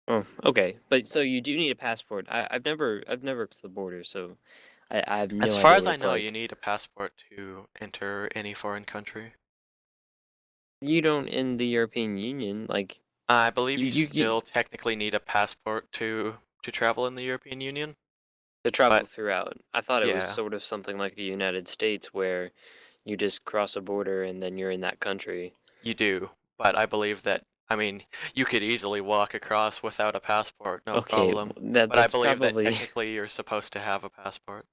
[SPEAKER 2] Oh, okay. But so you do need a passport. I've never crossed the border, so I have
[SPEAKER 1] As
[SPEAKER 2] no
[SPEAKER 1] far
[SPEAKER 2] idea
[SPEAKER 1] as
[SPEAKER 2] what
[SPEAKER 1] I
[SPEAKER 2] it's
[SPEAKER 1] know, you
[SPEAKER 2] like.
[SPEAKER 1] need a passport to enter any foreign country.
[SPEAKER 2] You don't in the European Union, like
[SPEAKER 1] I believe you
[SPEAKER 2] you
[SPEAKER 1] still technically need a passport to travel in the European Union,
[SPEAKER 2] to travel
[SPEAKER 1] but
[SPEAKER 2] throughout. I thought it was
[SPEAKER 1] yeah,
[SPEAKER 2] sort of something like the United States where you just cross a border and then you're in that country.
[SPEAKER 1] you do. But I believe that, I mean, you could easily walk across without a passport, no
[SPEAKER 2] Okay,
[SPEAKER 1] problem.
[SPEAKER 2] that
[SPEAKER 1] But I
[SPEAKER 2] that's
[SPEAKER 1] believe that
[SPEAKER 2] probably
[SPEAKER 1] technically you're supposed to have a passport.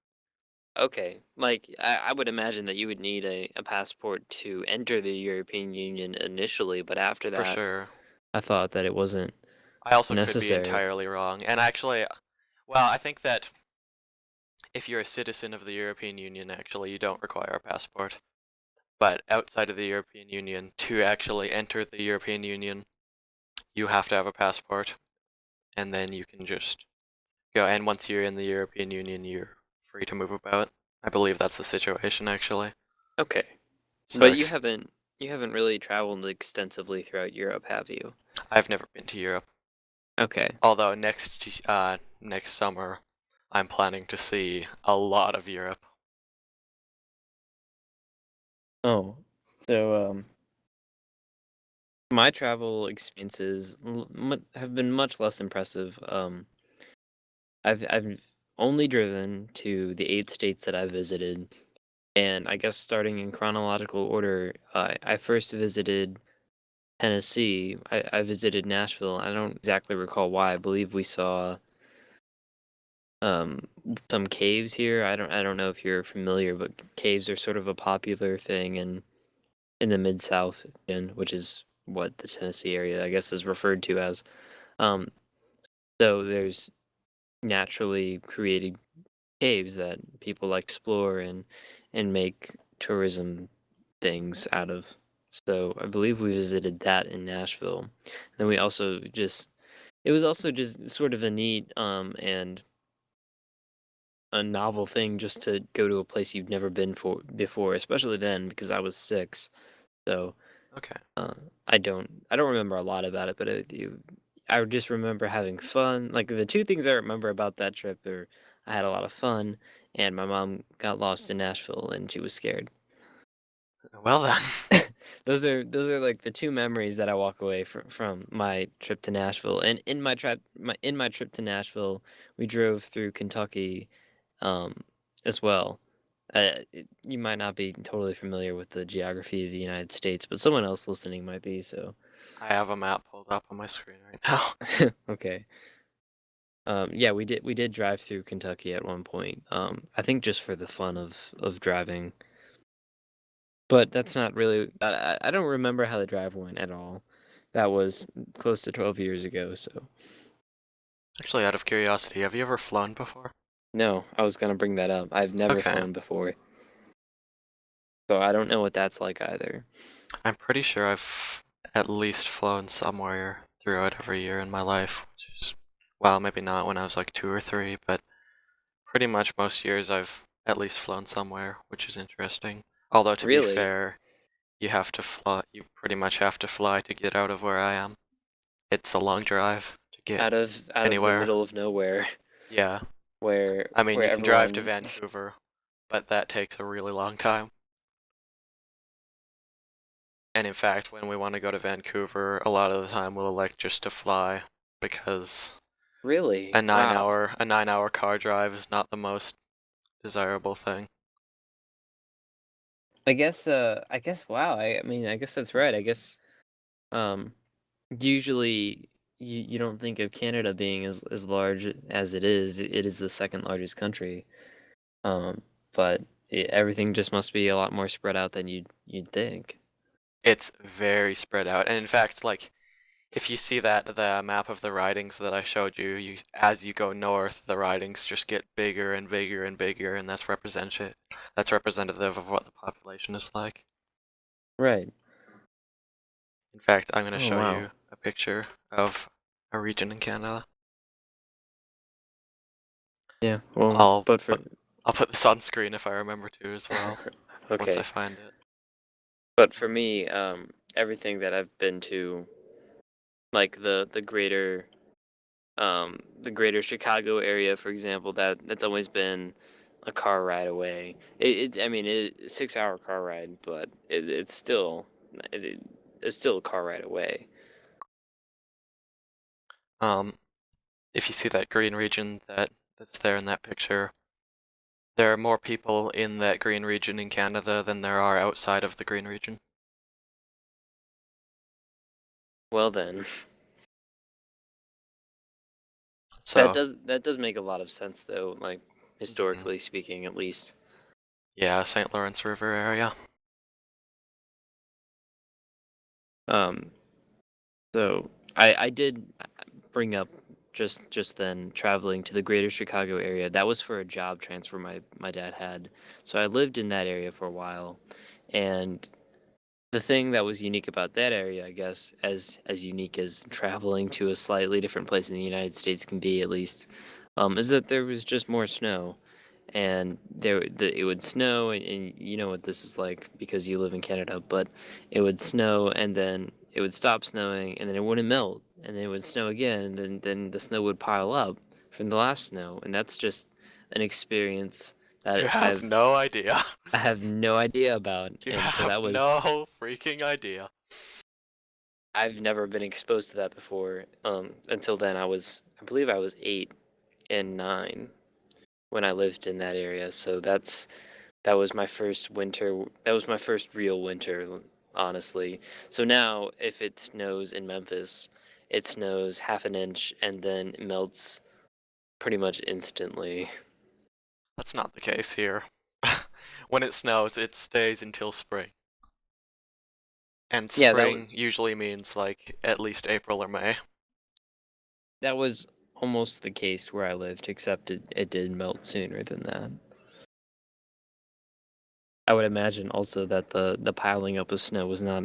[SPEAKER 2] okay. Like I would imagine that you would need a passport to enter the European Union initially, but after
[SPEAKER 1] For
[SPEAKER 2] that,
[SPEAKER 1] sure.
[SPEAKER 2] I thought that it wasn't
[SPEAKER 1] I also could be
[SPEAKER 2] necessary.
[SPEAKER 1] entirely wrong. And actually, well, I think that if you're a citizen of the European Union, actually, you don't require a passport. But outside of the European Union, to actually enter the European Union, you have to have a passport, and then you can just go. And once you're in the European Union, you're free to move about. I believe that's the situation, actually.
[SPEAKER 2] Okay.
[SPEAKER 1] So
[SPEAKER 2] But
[SPEAKER 1] ex
[SPEAKER 2] you haven't really traveled extensively throughout Europe, have you?
[SPEAKER 1] I've never been to Europe.
[SPEAKER 2] Okay.
[SPEAKER 1] Although next summer, I'm planning to see a lot of Europe.
[SPEAKER 2] Oh. So my travel experiences have been much less impressive. I've only driven to the 8 states that I visited, and I guess starting in chronological order, I first visited Tennessee. I visited Nashville. I don't exactly recall why. I believe we saw um some caves here. I don't know if you're familiar, but caves are sort of a popular thing in the mid South, which is what the Tennessee area I guess is referred to as. Um, so there's naturally created caves that people explore and make tourism things out of. So I believe we visited that in Nashville. Then we also just it was also just sort of a neat and a novel thing just to go to a place you've never been for before, especially then because I was 6. So
[SPEAKER 1] Okay.
[SPEAKER 2] uh, I don't remember a lot about it, but I just remember having fun. Like the two things I remember about that trip are I had a lot of fun and my mom got lost in Nashville and she was scared.
[SPEAKER 1] Well then.
[SPEAKER 2] Those are like the two memories that I walk away from my trip to Nashville. And in my trip to Nashville, we drove through Kentucky um as well. You might not be totally familiar with the geography of the United States, but someone else listening might be, so
[SPEAKER 1] I have a map pulled up on my screen right now.
[SPEAKER 2] okay. Yeah, we did drive through Kentucky at one point. I think just for the fun of driving. But that's not really I don't remember how the drive went at all. That was close to 12 years ago, so
[SPEAKER 1] Actually, out of curiosity, have you ever flown before?
[SPEAKER 2] no, I was gonna bring that up. I've never
[SPEAKER 1] Okay.
[SPEAKER 2] flown before, so I don't know what that's like either.
[SPEAKER 1] I'm pretty sure I've at least flown somewhere throughout every year in my life, which is, well, maybe not when I was like 2 or 3, but pretty much most years I've at least flown somewhere, which is interesting. Although to be
[SPEAKER 2] Really?
[SPEAKER 1] fair, you pretty much have to fly to get out of where I am. It's a long drive to get
[SPEAKER 2] Out of the
[SPEAKER 1] anywhere.
[SPEAKER 2] middle of nowhere
[SPEAKER 1] Yeah. I mean,
[SPEAKER 2] where
[SPEAKER 1] you can drive to
[SPEAKER 2] everyone
[SPEAKER 1] Vancouver, but that takes a really long time. And in fact, when we want to go to Vancouver, a lot of the time we'll elect just to fly because
[SPEAKER 2] really? Wow.
[SPEAKER 1] a 9 hour car drive is not the most desirable thing.
[SPEAKER 2] I guess wow. I mean, I guess that's right. I guess um usually you don't think of Canada being as large as it is. It is the second largest country. But everything just must be a lot more spread out than you'd think.
[SPEAKER 1] It's very spread out. And in fact, like if you see the map of the ridings that I showed you, as you go north, the ridings just get bigger and bigger and bigger, and that's representative of what the population is like.
[SPEAKER 2] Right.
[SPEAKER 1] In fact, I'm going to
[SPEAKER 2] Oh
[SPEAKER 1] show
[SPEAKER 2] wow.
[SPEAKER 1] you a picture of a region in Canada.
[SPEAKER 2] Yeah, well,
[SPEAKER 1] I'll
[SPEAKER 2] but for
[SPEAKER 1] put I'll put this on screen if I remember to as well once I
[SPEAKER 2] okay,
[SPEAKER 1] find it.
[SPEAKER 2] but for me, everything that I've been to, like the greater Chicago area, for example, that's always been a car ride away. I mean, 6 hour car ride, but it, it- it's still a car ride away.
[SPEAKER 1] Um, if you see that green region that's there in that picture, there are more people in that green region in Canada than there are outside of the green region.
[SPEAKER 2] Well then,
[SPEAKER 1] So,
[SPEAKER 2] that does make a lot of sense though, like
[SPEAKER 1] mhm,
[SPEAKER 2] historically speaking, at least.
[SPEAKER 1] yeah, St. Lawrence River area.
[SPEAKER 2] Um, so I did bring up just then traveling to the greater Chicago area. That was for a job transfer my dad had. So I lived in that area for a while, and the thing that was unique about that area, I guess, as unique as traveling to a slightly different place in the United States can be, at least, is that there was just more snow, and it would snow, and you know what this is like because you live in Canada, but it would snow and then it would stop snowing and then it wouldn't melt and then it would snow again and then the snow would pile up from the last snow, and that's just an experience
[SPEAKER 1] You
[SPEAKER 2] that
[SPEAKER 1] have no idea.
[SPEAKER 2] I have no idea about,
[SPEAKER 1] You
[SPEAKER 2] and so
[SPEAKER 1] have
[SPEAKER 2] that was
[SPEAKER 1] no freaking idea.
[SPEAKER 2] I've never been exposed to that before. Until then, I believe I was 8 and 9 when I lived in that area. So that was my first winter. That was my first real winter, honestly. So now, if it snows in Memphis, it snows half an inch and then melts pretty much instantly.
[SPEAKER 1] That's not the case here. When it snows, it stays until spring. And
[SPEAKER 2] Yeah,
[SPEAKER 1] spring usually means like at least April or May.
[SPEAKER 2] that was almost the case where I lived, except it did melt sooner than that. I would imagine also that the piling up of snow was not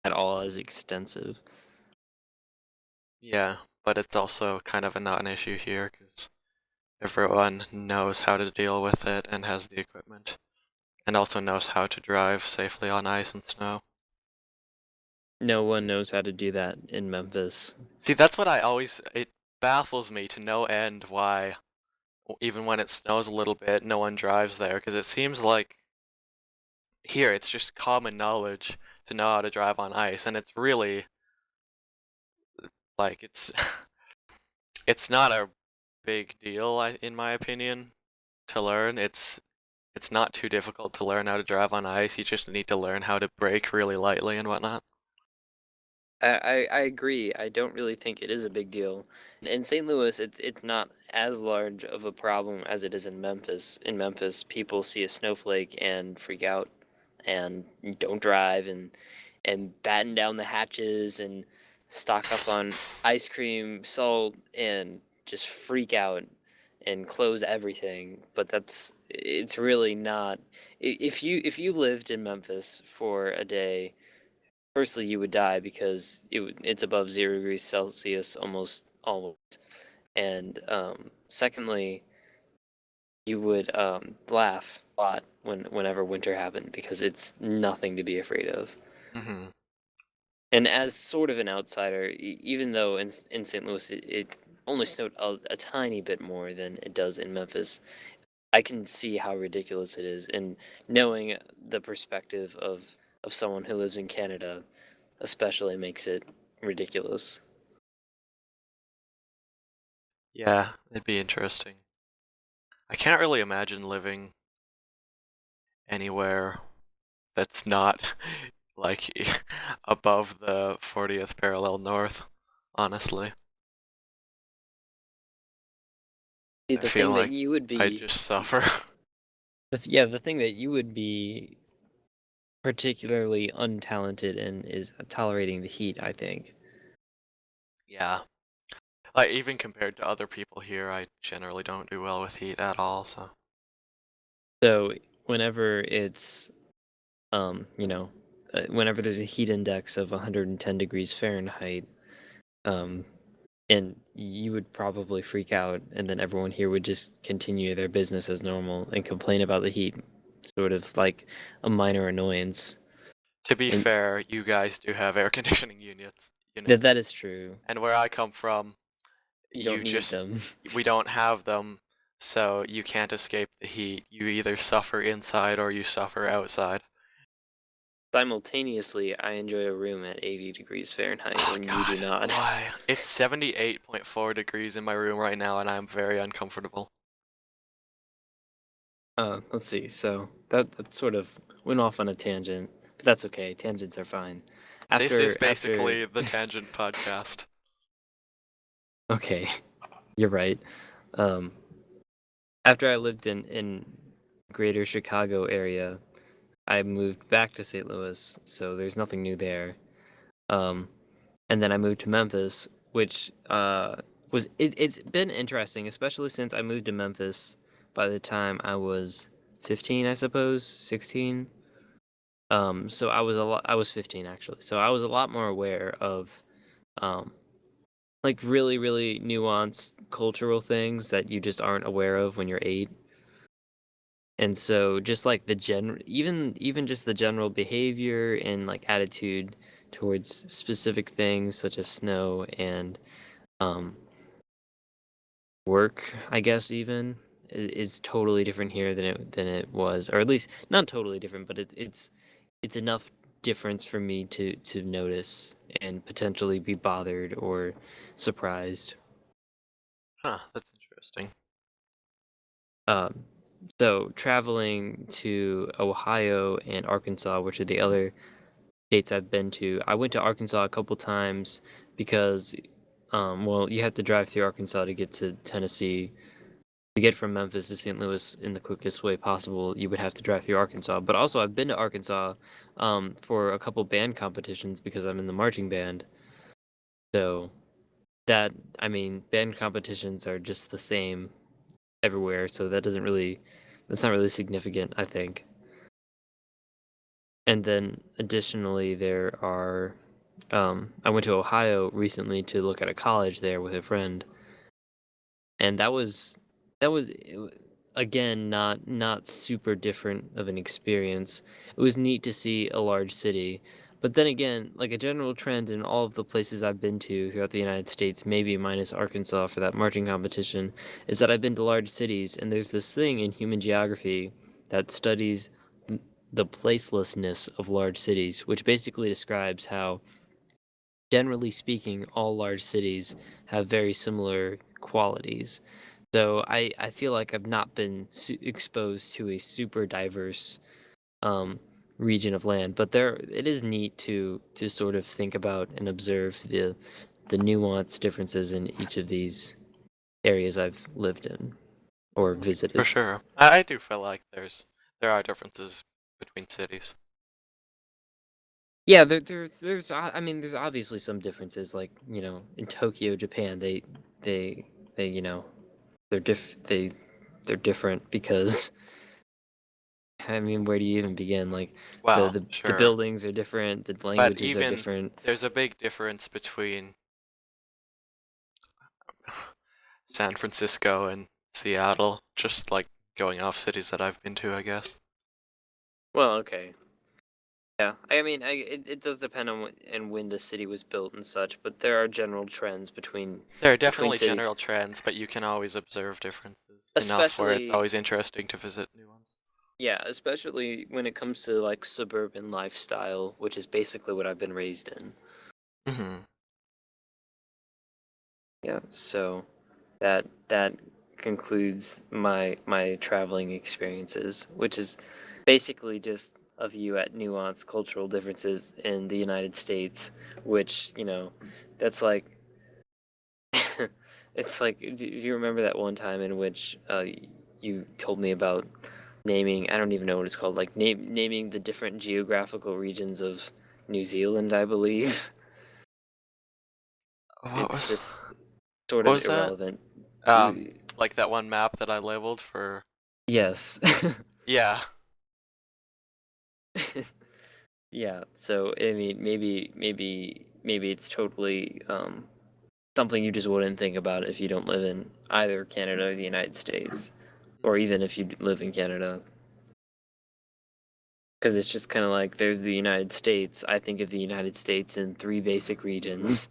[SPEAKER 2] at all as extensive.
[SPEAKER 1] Yeah, but it's also kind of a non-issue here because everyone knows how to deal with it and has the equipment, and also knows how to drive safely on ice and snow.
[SPEAKER 2] No one knows how to do that in Memphis.
[SPEAKER 1] See, that's what it baffles me to no end why, even when it snows a little bit, no one drives there, because it seems like here it's just common knowledge to know how to drive on ice, and it's really, like, it's not a big deal, in my opinion, to learn. It's not too difficult to learn how to drive on ice. You just need to learn how to brake really lightly and whatnot.
[SPEAKER 2] I agree. I don't really think it is a big deal. In St. Louis, it's not as large of a problem as it is in Memphis. In Memphis, people see a snowflake and freak out and don't drive and batten down the hatches and stock up on ice cream, salt, and just freak out and close everything. But it's really not. If you lived in Memphis for a day, firstly, you would die because it's above 0 degrees Celsius almost always, and secondly, you would laugh a lot whenever winter happened because it's nothing to be afraid of.
[SPEAKER 1] Hmm.
[SPEAKER 2] And as sort of an outsider, even though in St. Louis it only snowed a tiny bit more than it does in Memphis, I can see how ridiculous it is. And knowing the perspective of someone who lives in Canada, especially makes it ridiculous.
[SPEAKER 1] Yeah, it'd be interesting. I can't really imagine living anywhere that's not like above the 40th parallel north, honestly.
[SPEAKER 2] See,
[SPEAKER 1] I
[SPEAKER 2] the
[SPEAKER 1] feel
[SPEAKER 2] thing that
[SPEAKER 1] like
[SPEAKER 2] you would
[SPEAKER 1] I'd
[SPEAKER 2] be,
[SPEAKER 1] just suffer.
[SPEAKER 2] yeah, the thing that you would be particularly untalented in is tolerating the heat, I think.
[SPEAKER 1] Yeah. Like, even compared to other people here, I generally don't do well with heat at all, so.
[SPEAKER 2] So whenever it's, you know, whenever there's a heat index of 110 degrees Fahrenheit, um, and you would probably freak out, and then everyone here would just continue their business as normal and complain about the heat, sort of like a minor annoyance.
[SPEAKER 1] To be
[SPEAKER 2] And
[SPEAKER 1] fair, you guys do have air conditioning units.
[SPEAKER 2] that is true.
[SPEAKER 1] And where I come from,
[SPEAKER 2] You don't
[SPEAKER 1] you
[SPEAKER 2] need
[SPEAKER 1] just
[SPEAKER 2] them.
[SPEAKER 1] we don't have them, so you can't escape the heat. You either suffer inside or you suffer outside.
[SPEAKER 2] Simultaneously, I enjoy a room at 80 degrees Fahrenheit,
[SPEAKER 1] Oh
[SPEAKER 2] and you do
[SPEAKER 1] God,
[SPEAKER 2] not.
[SPEAKER 1] why? It's 78.4 degrees in my room right now, and I'm very uncomfortable.
[SPEAKER 2] Let's see. So that sort of went off on a tangent, but that's okay. Tangents are fine.
[SPEAKER 1] This is
[SPEAKER 2] After
[SPEAKER 1] basically the Tangent Podcast.
[SPEAKER 2] okay, you're right. Um, After I lived in greater Chicago area, I moved back to St. Louis, so there's nothing new there. Um, and then I moved to Memphis, which it's been interesting, especially since I moved to Memphis by the time I was 15, I suppose, 16. So I was 15 actually. So I was a lot more aware of um like really, really nuanced cultural things that you just aren't aware of when you're 8. And so just like the even just the general behavior and like attitude towards specific things such as snow and um work, I guess even is totally different here than it was, or at least not totally different, but it's enough difference for me to notice and potentially be bothered or surprised.
[SPEAKER 1] Huh, that's interesting.
[SPEAKER 2] Um, so traveling to Ohio and Arkansas, which are the other states I've been to, I went to Arkansas a couple times because, well, you have to drive through Arkansas to get to Tennessee. To get from Memphis to St. Louis in the quickest way possible, you would have to drive through Arkansas. But also, I've been to Arkansas for a couple band competitions because I'm in the marching band. So that, I mean, band competitions are just the same everywhere. So that's not really significant, I think. And then additionally, I went to Ohio recently to look at a college there with a friend, and again not super different of an experience. It was neat to see a large city, but then again, like a general trend in all of the places I've been to throughout the United States, maybe minus Arkansas for that marching competition, is that I've been to large cities, and there's this thing in human geography that studies the placelessness of large cities, which basically describes how, generally speaking, all large cities have very similar qualities. So I feel like I've not been exposed to a super diverse um, region of land, but there it is neat to sort of think about and observe the nuanced differences in each of these areas I've lived in or
[SPEAKER 1] For
[SPEAKER 2] visited.
[SPEAKER 1] sure. I do feel like there are differences between cities.
[SPEAKER 2] Yeah, I mean there's obviously some differences, like in Tokyo, Japan, they they're different because I mean, where do you even begin? Like
[SPEAKER 1] Well,
[SPEAKER 2] the
[SPEAKER 1] sure.
[SPEAKER 2] buildings are different, the
[SPEAKER 1] But
[SPEAKER 2] languages are
[SPEAKER 1] even
[SPEAKER 2] different.
[SPEAKER 1] there's a big difference between San Francisco and Seattle, just like going off cities that I've been to, I guess.
[SPEAKER 2] Well, okay. Yeah, I mean, it does depend on when the city was built and such, but there are general trends
[SPEAKER 1] There are
[SPEAKER 2] between
[SPEAKER 1] definitely
[SPEAKER 2] cities,
[SPEAKER 1] general trends, but you can always observe differences enough where it's
[SPEAKER 2] especially
[SPEAKER 1] always interesting to visit new ones.
[SPEAKER 2] yeah, especially when it comes to like suburban lifestyle, which is basically what I've been raised in.
[SPEAKER 1] Hmm.
[SPEAKER 2] Yeah, so that concludes my traveling experiences, which is basically just a view at nuanced cultural differences in the United States, which, that's like it's like do you remember that one time in which you told me about naming, I don't even know what it's called, like naming the different geographical regions of New Zealand, I believe.
[SPEAKER 1] What
[SPEAKER 2] It's
[SPEAKER 1] was
[SPEAKER 2] just sort
[SPEAKER 1] what
[SPEAKER 2] of
[SPEAKER 1] was that?
[SPEAKER 2] irrelevant.
[SPEAKER 1] Like that one map that I labeled for.
[SPEAKER 2] Yes.
[SPEAKER 1] Yeah.
[SPEAKER 2] Yeah, so I mean, maybe it's totally something you just wouldn't think about if you don't live in either Canada or the United States, or even if you live in Canada. Because it's just kind of like there's the United States. I think of the United States in three basic regions: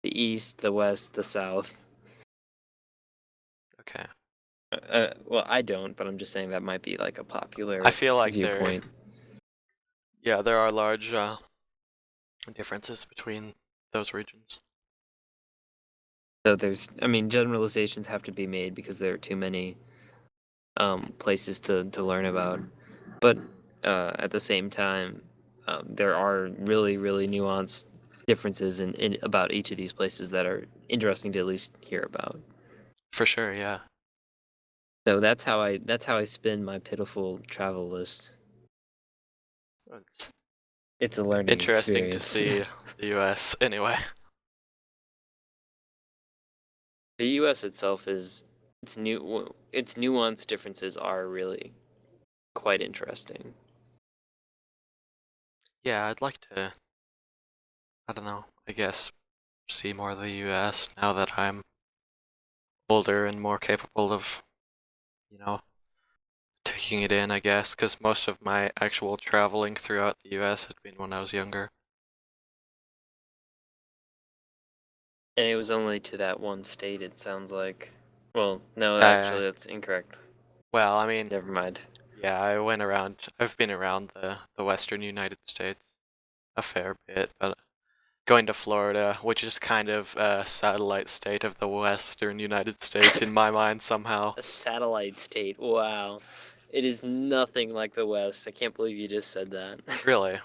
[SPEAKER 2] the East, the West, the South.
[SPEAKER 1] Okay.
[SPEAKER 2] Well, I don't, but I'm just saying that might be like a
[SPEAKER 1] I
[SPEAKER 2] popular
[SPEAKER 1] feel like
[SPEAKER 2] viewpoint.
[SPEAKER 1] there are large differences between those regions.
[SPEAKER 2] So I mean, generalizations have to be made because there are too many places to learn about. But at the same time, there are really, really nuanced differences in about each of these places that are interesting to at least hear about.
[SPEAKER 1] For sure, yeah.
[SPEAKER 2] So that's how I spin my pitiful travel list.
[SPEAKER 1] It's
[SPEAKER 2] It's a learning
[SPEAKER 1] interesting to
[SPEAKER 2] experience.
[SPEAKER 1] see the US anyway.
[SPEAKER 2] The U.S. itself its nuanced differences are really quite interesting.
[SPEAKER 1] Yeah, I'd like to, I don't know, I guess see more of the US now that I'm older and more capable of, you know, taking it in, I guess, because most of my actual traveling throughout the US had been when I was younger.
[SPEAKER 2] And it was only to that one state, it sounds like. Well, no,
[SPEAKER 1] Uh,
[SPEAKER 2] actually, that's incorrect.
[SPEAKER 1] well, I mean,
[SPEAKER 2] Never mind.
[SPEAKER 1] yeah, I've been around the western United States a fair bit, but going to Florida, which is kind of a satellite state of the western United States in my mind somehow.
[SPEAKER 2] A satellite state. Wow. It is nothing like the West. I can't believe you just said that.
[SPEAKER 1] Really?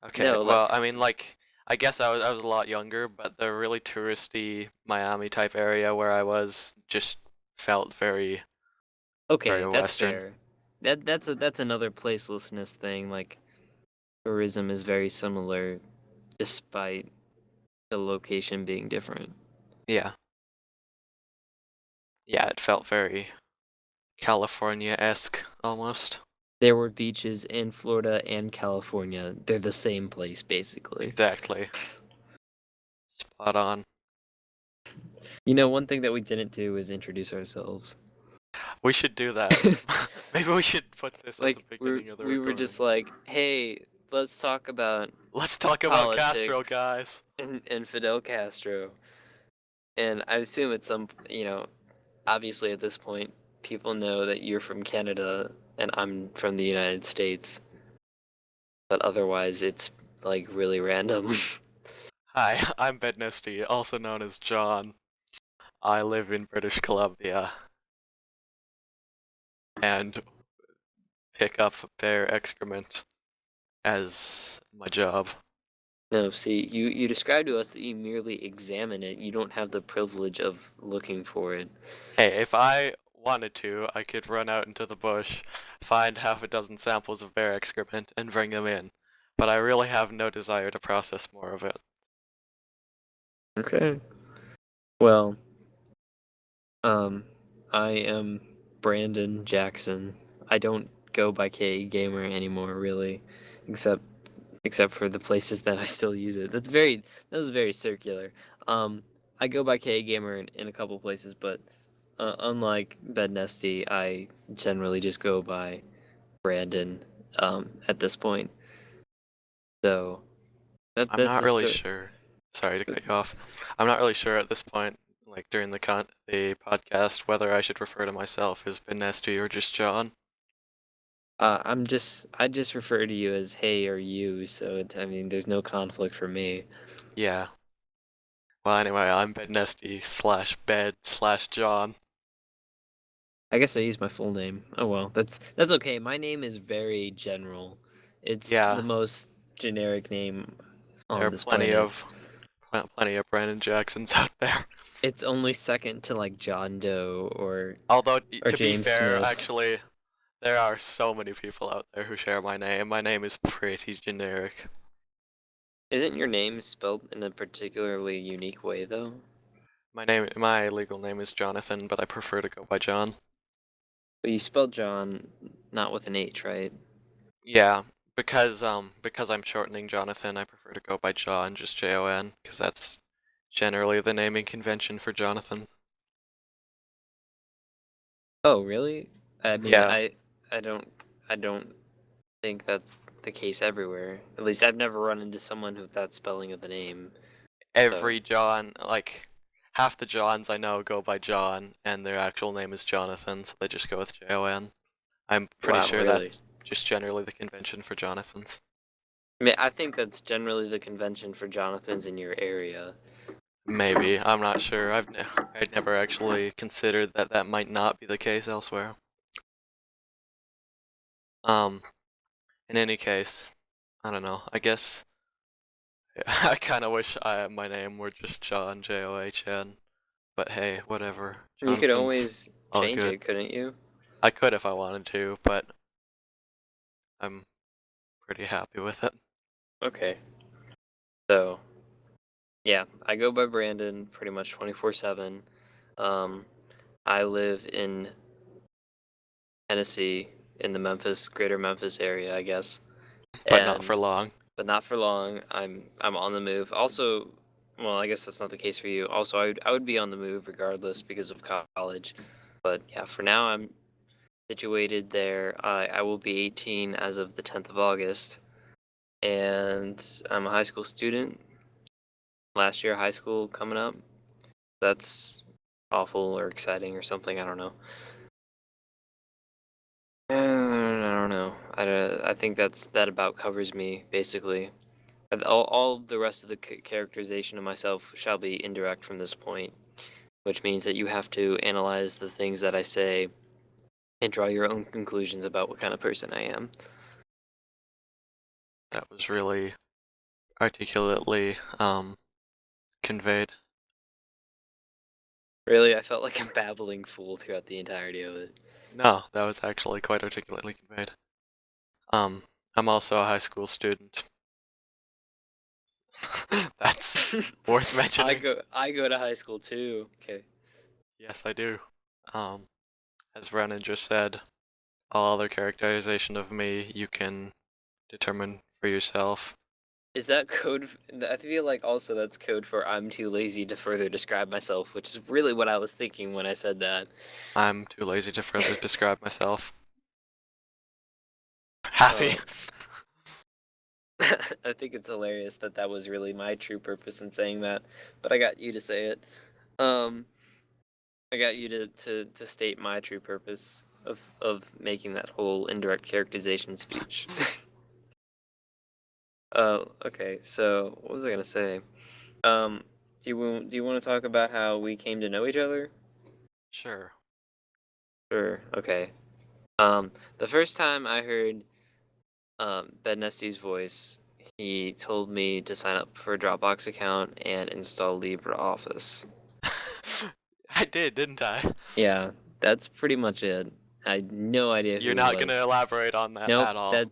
[SPEAKER 1] Okay,
[SPEAKER 2] No,
[SPEAKER 1] well, I mean, like, I guess I was a lot younger, but the really touristy Miami type area where I was just felt very,
[SPEAKER 2] okay,
[SPEAKER 1] very
[SPEAKER 2] that's
[SPEAKER 1] western.
[SPEAKER 2] fair. That's another placelessness thing. Like tourism is very similar, despite the location being different.
[SPEAKER 1] Yeah. Yeah, it felt very California-esque almost.
[SPEAKER 2] There were beaches in Florida and California. They're the same place, basically.
[SPEAKER 1] Exactly. Spot on.
[SPEAKER 2] You know, one thing that we didn't do is introduce ourselves.
[SPEAKER 1] We should do that. Maybe we should put this at the
[SPEAKER 2] Like
[SPEAKER 1] beginning of the
[SPEAKER 2] we were
[SPEAKER 1] recording.
[SPEAKER 2] just like, hey, let's talk about
[SPEAKER 1] Let's talk about Castro,
[SPEAKER 2] politics
[SPEAKER 1] guys.
[SPEAKER 2] and Fidel Castro. And I assume at some, obviously at this point, people know that you're from Canada and I'm from the United States. But otherwise, it's like really random.
[SPEAKER 1] Hi, I'm Bednesty, also known as John. I live in British Columbia and pick up bear excrement as my job.
[SPEAKER 2] No, see, you described to us that you merely examine it. You don't have the privilege of looking for it.
[SPEAKER 1] Hey, if I wanted to, I could run out into the bush, find half a dozen samples of bear excrement, and bring them in. But I really have no desire to process more of it.
[SPEAKER 2] Okay. Well, I am Brandon Jackson. I don't go by K Gamer anymore, really, except for the places that I still use it. That was very circular. I go by K Gamer in a couple places, but unlike Bednesty, I generally just go by Brandon at this point. So
[SPEAKER 1] I'm
[SPEAKER 2] that's
[SPEAKER 1] not
[SPEAKER 2] the
[SPEAKER 1] really
[SPEAKER 2] story.
[SPEAKER 1] sure. Sorry to cut you off. I'm not really sure at this point, like during the podcast, whether I should refer to myself as Benesty or just John.
[SPEAKER 2] I just refer to you as hey or you, so I mean there's no conflict for me.
[SPEAKER 1] Yeah. Well, anyway, I'm Bednesty slash Bed slash John.
[SPEAKER 2] I guess I use my full name. Oh well, that's okay. My name is very general. It's the
[SPEAKER 1] Yeah,
[SPEAKER 2] most generic name
[SPEAKER 1] there
[SPEAKER 2] on
[SPEAKER 1] are
[SPEAKER 2] this planet.
[SPEAKER 1] plenty of Brandon Jacksons out there.
[SPEAKER 2] It's only second to like John Doe
[SPEAKER 1] Although,
[SPEAKER 2] or
[SPEAKER 1] to be
[SPEAKER 2] James
[SPEAKER 1] fair,
[SPEAKER 2] Smith.
[SPEAKER 1] actually, there are so many people out there who share my name. My name is pretty generic.
[SPEAKER 2] Isn't your name spelled in a particularly unique way though?
[SPEAKER 1] My legal name is Jonathan, but I prefer to go by John.
[SPEAKER 2] But you spelled John not with an H, right?
[SPEAKER 1] Yeah, because I'm shortening Jonathan, I prefer to go by John, just Jon, because that's generally the naming convention for Jonathans.
[SPEAKER 2] Oh, really? I mean,
[SPEAKER 1] Yeah,
[SPEAKER 2] I don't think that's the case everywhere. At least I've never run into someone with that spelling of the name. So,
[SPEAKER 1] every John, like half the Johns I know go by John, and their actual name is Jonathan, so they just go with Jon. I'm pretty
[SPEAKER 2] wow,
[SPEAKER 1] sure
[SPEAKER 2] really?
[SPEAKER 1] that's just generally the convention for Jonathans.
[SPEAKER 2] I mean, I think that's generally the convention for Jonathans in your area.
[SPEAKER 1] Maybe, I'm not sure. I'd never actually considered that that might not be the case elsewhere. Um, in any case, I don't know. I guess I kind of wish my name were just John, John. But hey, whatever.
[SPEAKER 2] You could
[SPEAKER 1] Jonathan's
[SPEAKER 2] always
[SPEAKER 1] all
[SPEAKER 2] change
[SPEAKER 1] good.
[SPEAKER 2] it, couldn't you?
[SPEAKER 1] I could if I wanted to, but I'm pretty happy with it.
[SPEAKER 2] Okay. So, yeah, I go by Brandon pretty much 24/7. Um, I live in Tennessee, in the greater Memphis area, I guess.
[SPEAKER 1] But not for
[SPEAKER 2] And
[SPEAKER 1] long.
[SPEAKER 2] but not for long. I'm on the move. Also, well, I guess that's not the case for you. Also, I would be on the move regardless because of college. But yeah, for now I'm situated there. I will be 18 as of the 10th of August, and I'm a high school student. Last year of high school coming up. That's awful or exciting or something. I don't know. I don't know. I think that about covers me basically. All the rest of the characterization of myself shall be indirect from this point, which means that you have to analyze the things that I say and draw your own conclusions about what kind of person I am.
[SPEAKER 1] That was really articulately conveyed.
[SPEAKER 2] Really, I felt like a babbling fool throughout the entirety of it.
[SPEAKER 1] No, that was actually quite articulately conveyed. Um, I'm also a high school student. That's worth mentioning.
[SPEAKER 2] I go to high school too. Okay.
[SPEAKER 1] Yes, I do. Um, as Brennan just said, all other characterization of me you can determine for yourself.
[SPEAKER 2] Is that code? I feel like also that's code for I'm too lazy to further describe myself, which is really what I was thinking when I said that.
[SPEAKER 1] I'm too lazy to further describe myself. Happy.
[SPEAKER 2] Um, I think it's hilarious that that was really my true purpose in saying that, but I got you to say it. Um, I got you to state my true purpose of making that whole indirect characterization speech. Okay. So what was I gonna say? Um, do you want to talk about how we came to know each other?
[SPEAKER 1] Sure.
[SPEAKER 2] Sure. Okay. The first time I heard Ben Nesty's voice, he told me to sign up for a Dropbox account and install LibreOffice.
[SPEAKER 1] I did, didn't I?
[SPEAKER 2] Yeah, that's pretty much it. I had no idea
[SPEAKER 1] You're
[SPEAKER 2] who he
[SPEAKER 1] not gonna
[SPEAKER 2] was.
[SPEAKER 1] elaborate on that
[SPEAKER 2] Nope,
[SPEAKER 1] at all.
[SPEAKER 2] that.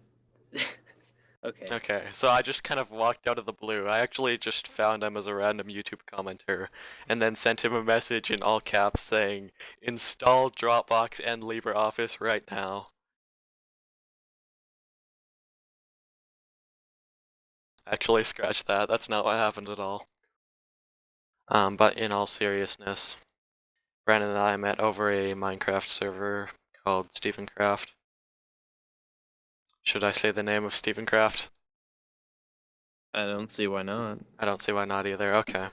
[SPEAKER 2] Okay.
[SPEAKER 1] Okay, so I just kind of walked out of the blue. I actually just found him as a random YouTube commenter and then sent him a message in all caps saying, install Dropbox and LibreOffice right now. Actually, scratch that. That's not what happened at all. But in all seriousness, Brandon and I met over a Minecraft server called Stephen Craft. Should I say the name of Stephen Craft?
[SPEAKER 2] I don't see why not.
[SPEAKER 1] I don't see why not either. Okay.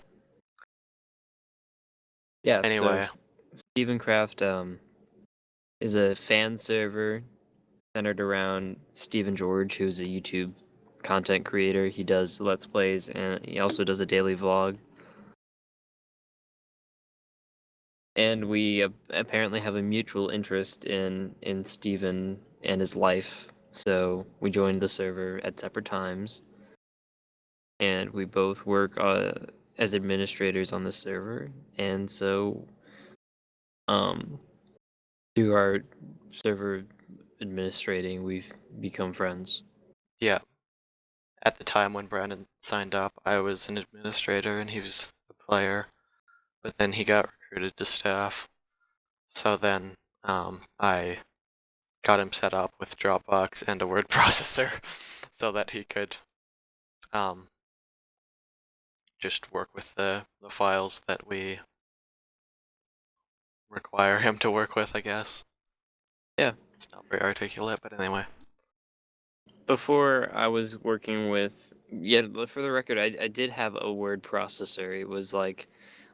[SPEAKER 2] Yeah, so
[SPEAKER 1] Anyway,
[SPEAKER 2] Stephen Craft is a fan server centered around Stephen George, who's a YouTube content creator. He does Let's Plays and he also does a daily vlog. And we apparently have a mutual interest in Stephen and his life. So we joined the server at separate times, and we both work as administrators on the server. And so, um, through our server administrating, we've become friends.
[SPEAKER 1] yeah. At the time when Brandon signed up, I was an administrator and he was a player, but then he got recruited to staff. So then I got him set up with Dropbox and a word processor so that he could um, just work with the files that we require him to work with, I guess.
[SPEAKER 2] Yeah.
[SPEAKER 1] It's not very articulate, but anyway.
[SPEAKER 2] Before I was working with, yeah, for the record, I did have a word processor. It was like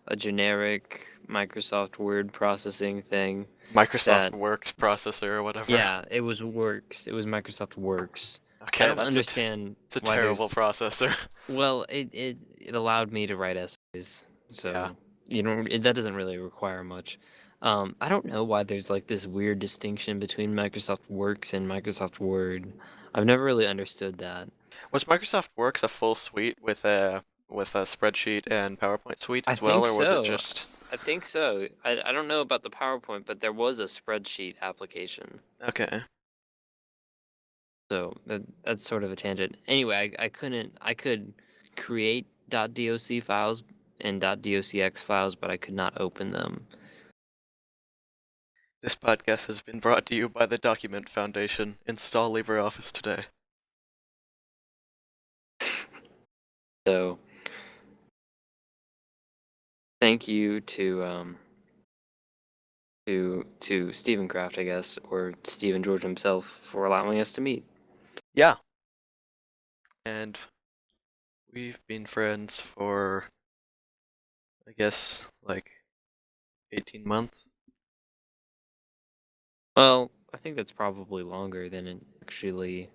[SPEAKER 2] a generic Microsoft word processing thing
[SPEAKER 1] Microsoft
[SPEAKER 2] that,
[SPEAKER 1] Works processor or whatever.
[SPEAKER 2] yeah, it was Works. It was Microsoft Works. I
[SPEAKER 1] Okay,
[SPEAKER 2] don't understand
[SPEAKER 1] it's a
[SPEAKER 2] why
[SPEAKER 1] terrible
[SPEAKER 2] there's,
[SPEAKER 1] processor.
[SPEAKER 2] well, it allowed me to write essays,
[SPEAKER 1] Yeah.
[SPEAKER 2] so that doesn't really require much. I don't know why there's like this weird distinction between Microsoft Works and Microsoft Word. I've never really understood that.
[SPEAKER 1] Was Microsoft Works a full suite with a spreadsheet and PowerPoint suite
[SPEAKER 2] I
[SPEAKER 1] as well,
[SPEAKER 2] think
[SPEAKER 1] or was it
[SPEAKER 2] so.
[SPEAKER 1] just
[SPEAKER 2] I think so. I don't know about the PowerPoint, but there was a spreadsheet application.
[SPEAKER 1] okay?
[SPEAKER 2] So that's sort of a tangent. Anyway, I could create .doc files and .docx files, but I could not open them.
[SPEAKER 1] This podcast has been brought to you by the Document Foundation. Install LibreOffice today.
[SPEAKER 2] So thank you to Stephen Kraft, I guess, or Stephen George himself for allowing us to meet.
[SPEAKER 1] Yeah, and we've been friends for, I guess, like 18 months.
[SPEAKER 2] Well, I think that's probably longer than it actually.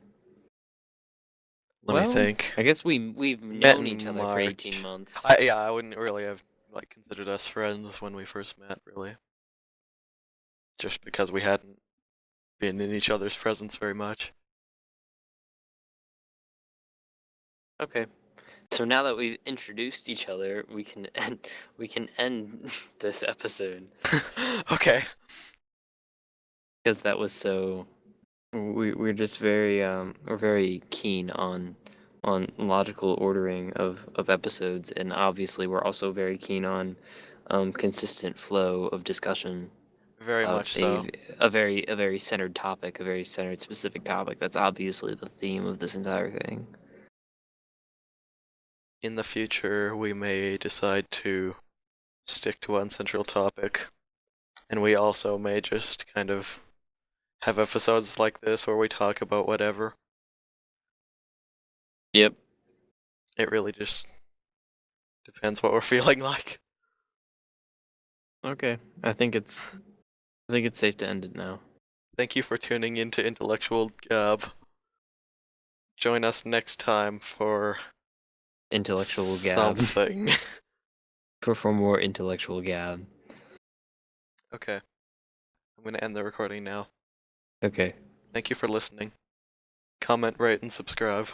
[SPEAKER 1] Let me
[SPEAKER 2] Well,
[SPEAKER 1] think.
[SPEAKER 2] I guess we've
[SPEAKER 1] Met
[SPEAKER 2] known
[SPEAKER 1] in
[SPEAKER 2] each other for 18
[SPEAKER 1] March.
[SPEAKER 2] months.
[SPEAKER 1] Yeah, I wouldn't really have like considered us friends when we first met, really. Just because we hadn't been in each other's presence very much.
[SPEAKER 2] Okay. So now that we've introduced each other, we can end this episode
[SPEAKER 1] Okay.
[SPEAKER 2] because that was so we're just we're very keen on logical ordering of episodes, and obviously we're also very keen on consistent flow of discussion
[SPEAKER 1] Very
[SPEAKER 2] about
[SPEAKER 1] much so.
[SPEAKER 2] a very centered topic, a very centered specific topic. That's obviously the theme of this entire thing.
[SPEAKER 1] In the future, we may decide to stick to one central topic, and we also may just kind of have episodes like this where we talk about whatever.
[SPEAKER 2] Yep.
[SPEAKER 1] It really just depends what we're feeling like.
[SPEAKER 2] Okay. I think it's safe to end it now.
[SPEAKER 1] Thank you for tuning in to Intellectual Gab. Join us next time for
[SPEAKER 2] Intellectual gab.
[SPEAKER 1] something.
[SPEAKER 2] For more intellectual gab.
[SPEAKER 1] Okay, I'm gonna end the recording now.
[SPEAKER 2] Okay.
[SPEAKER 1] Thank you for listening. Comment, rate, and subscribe.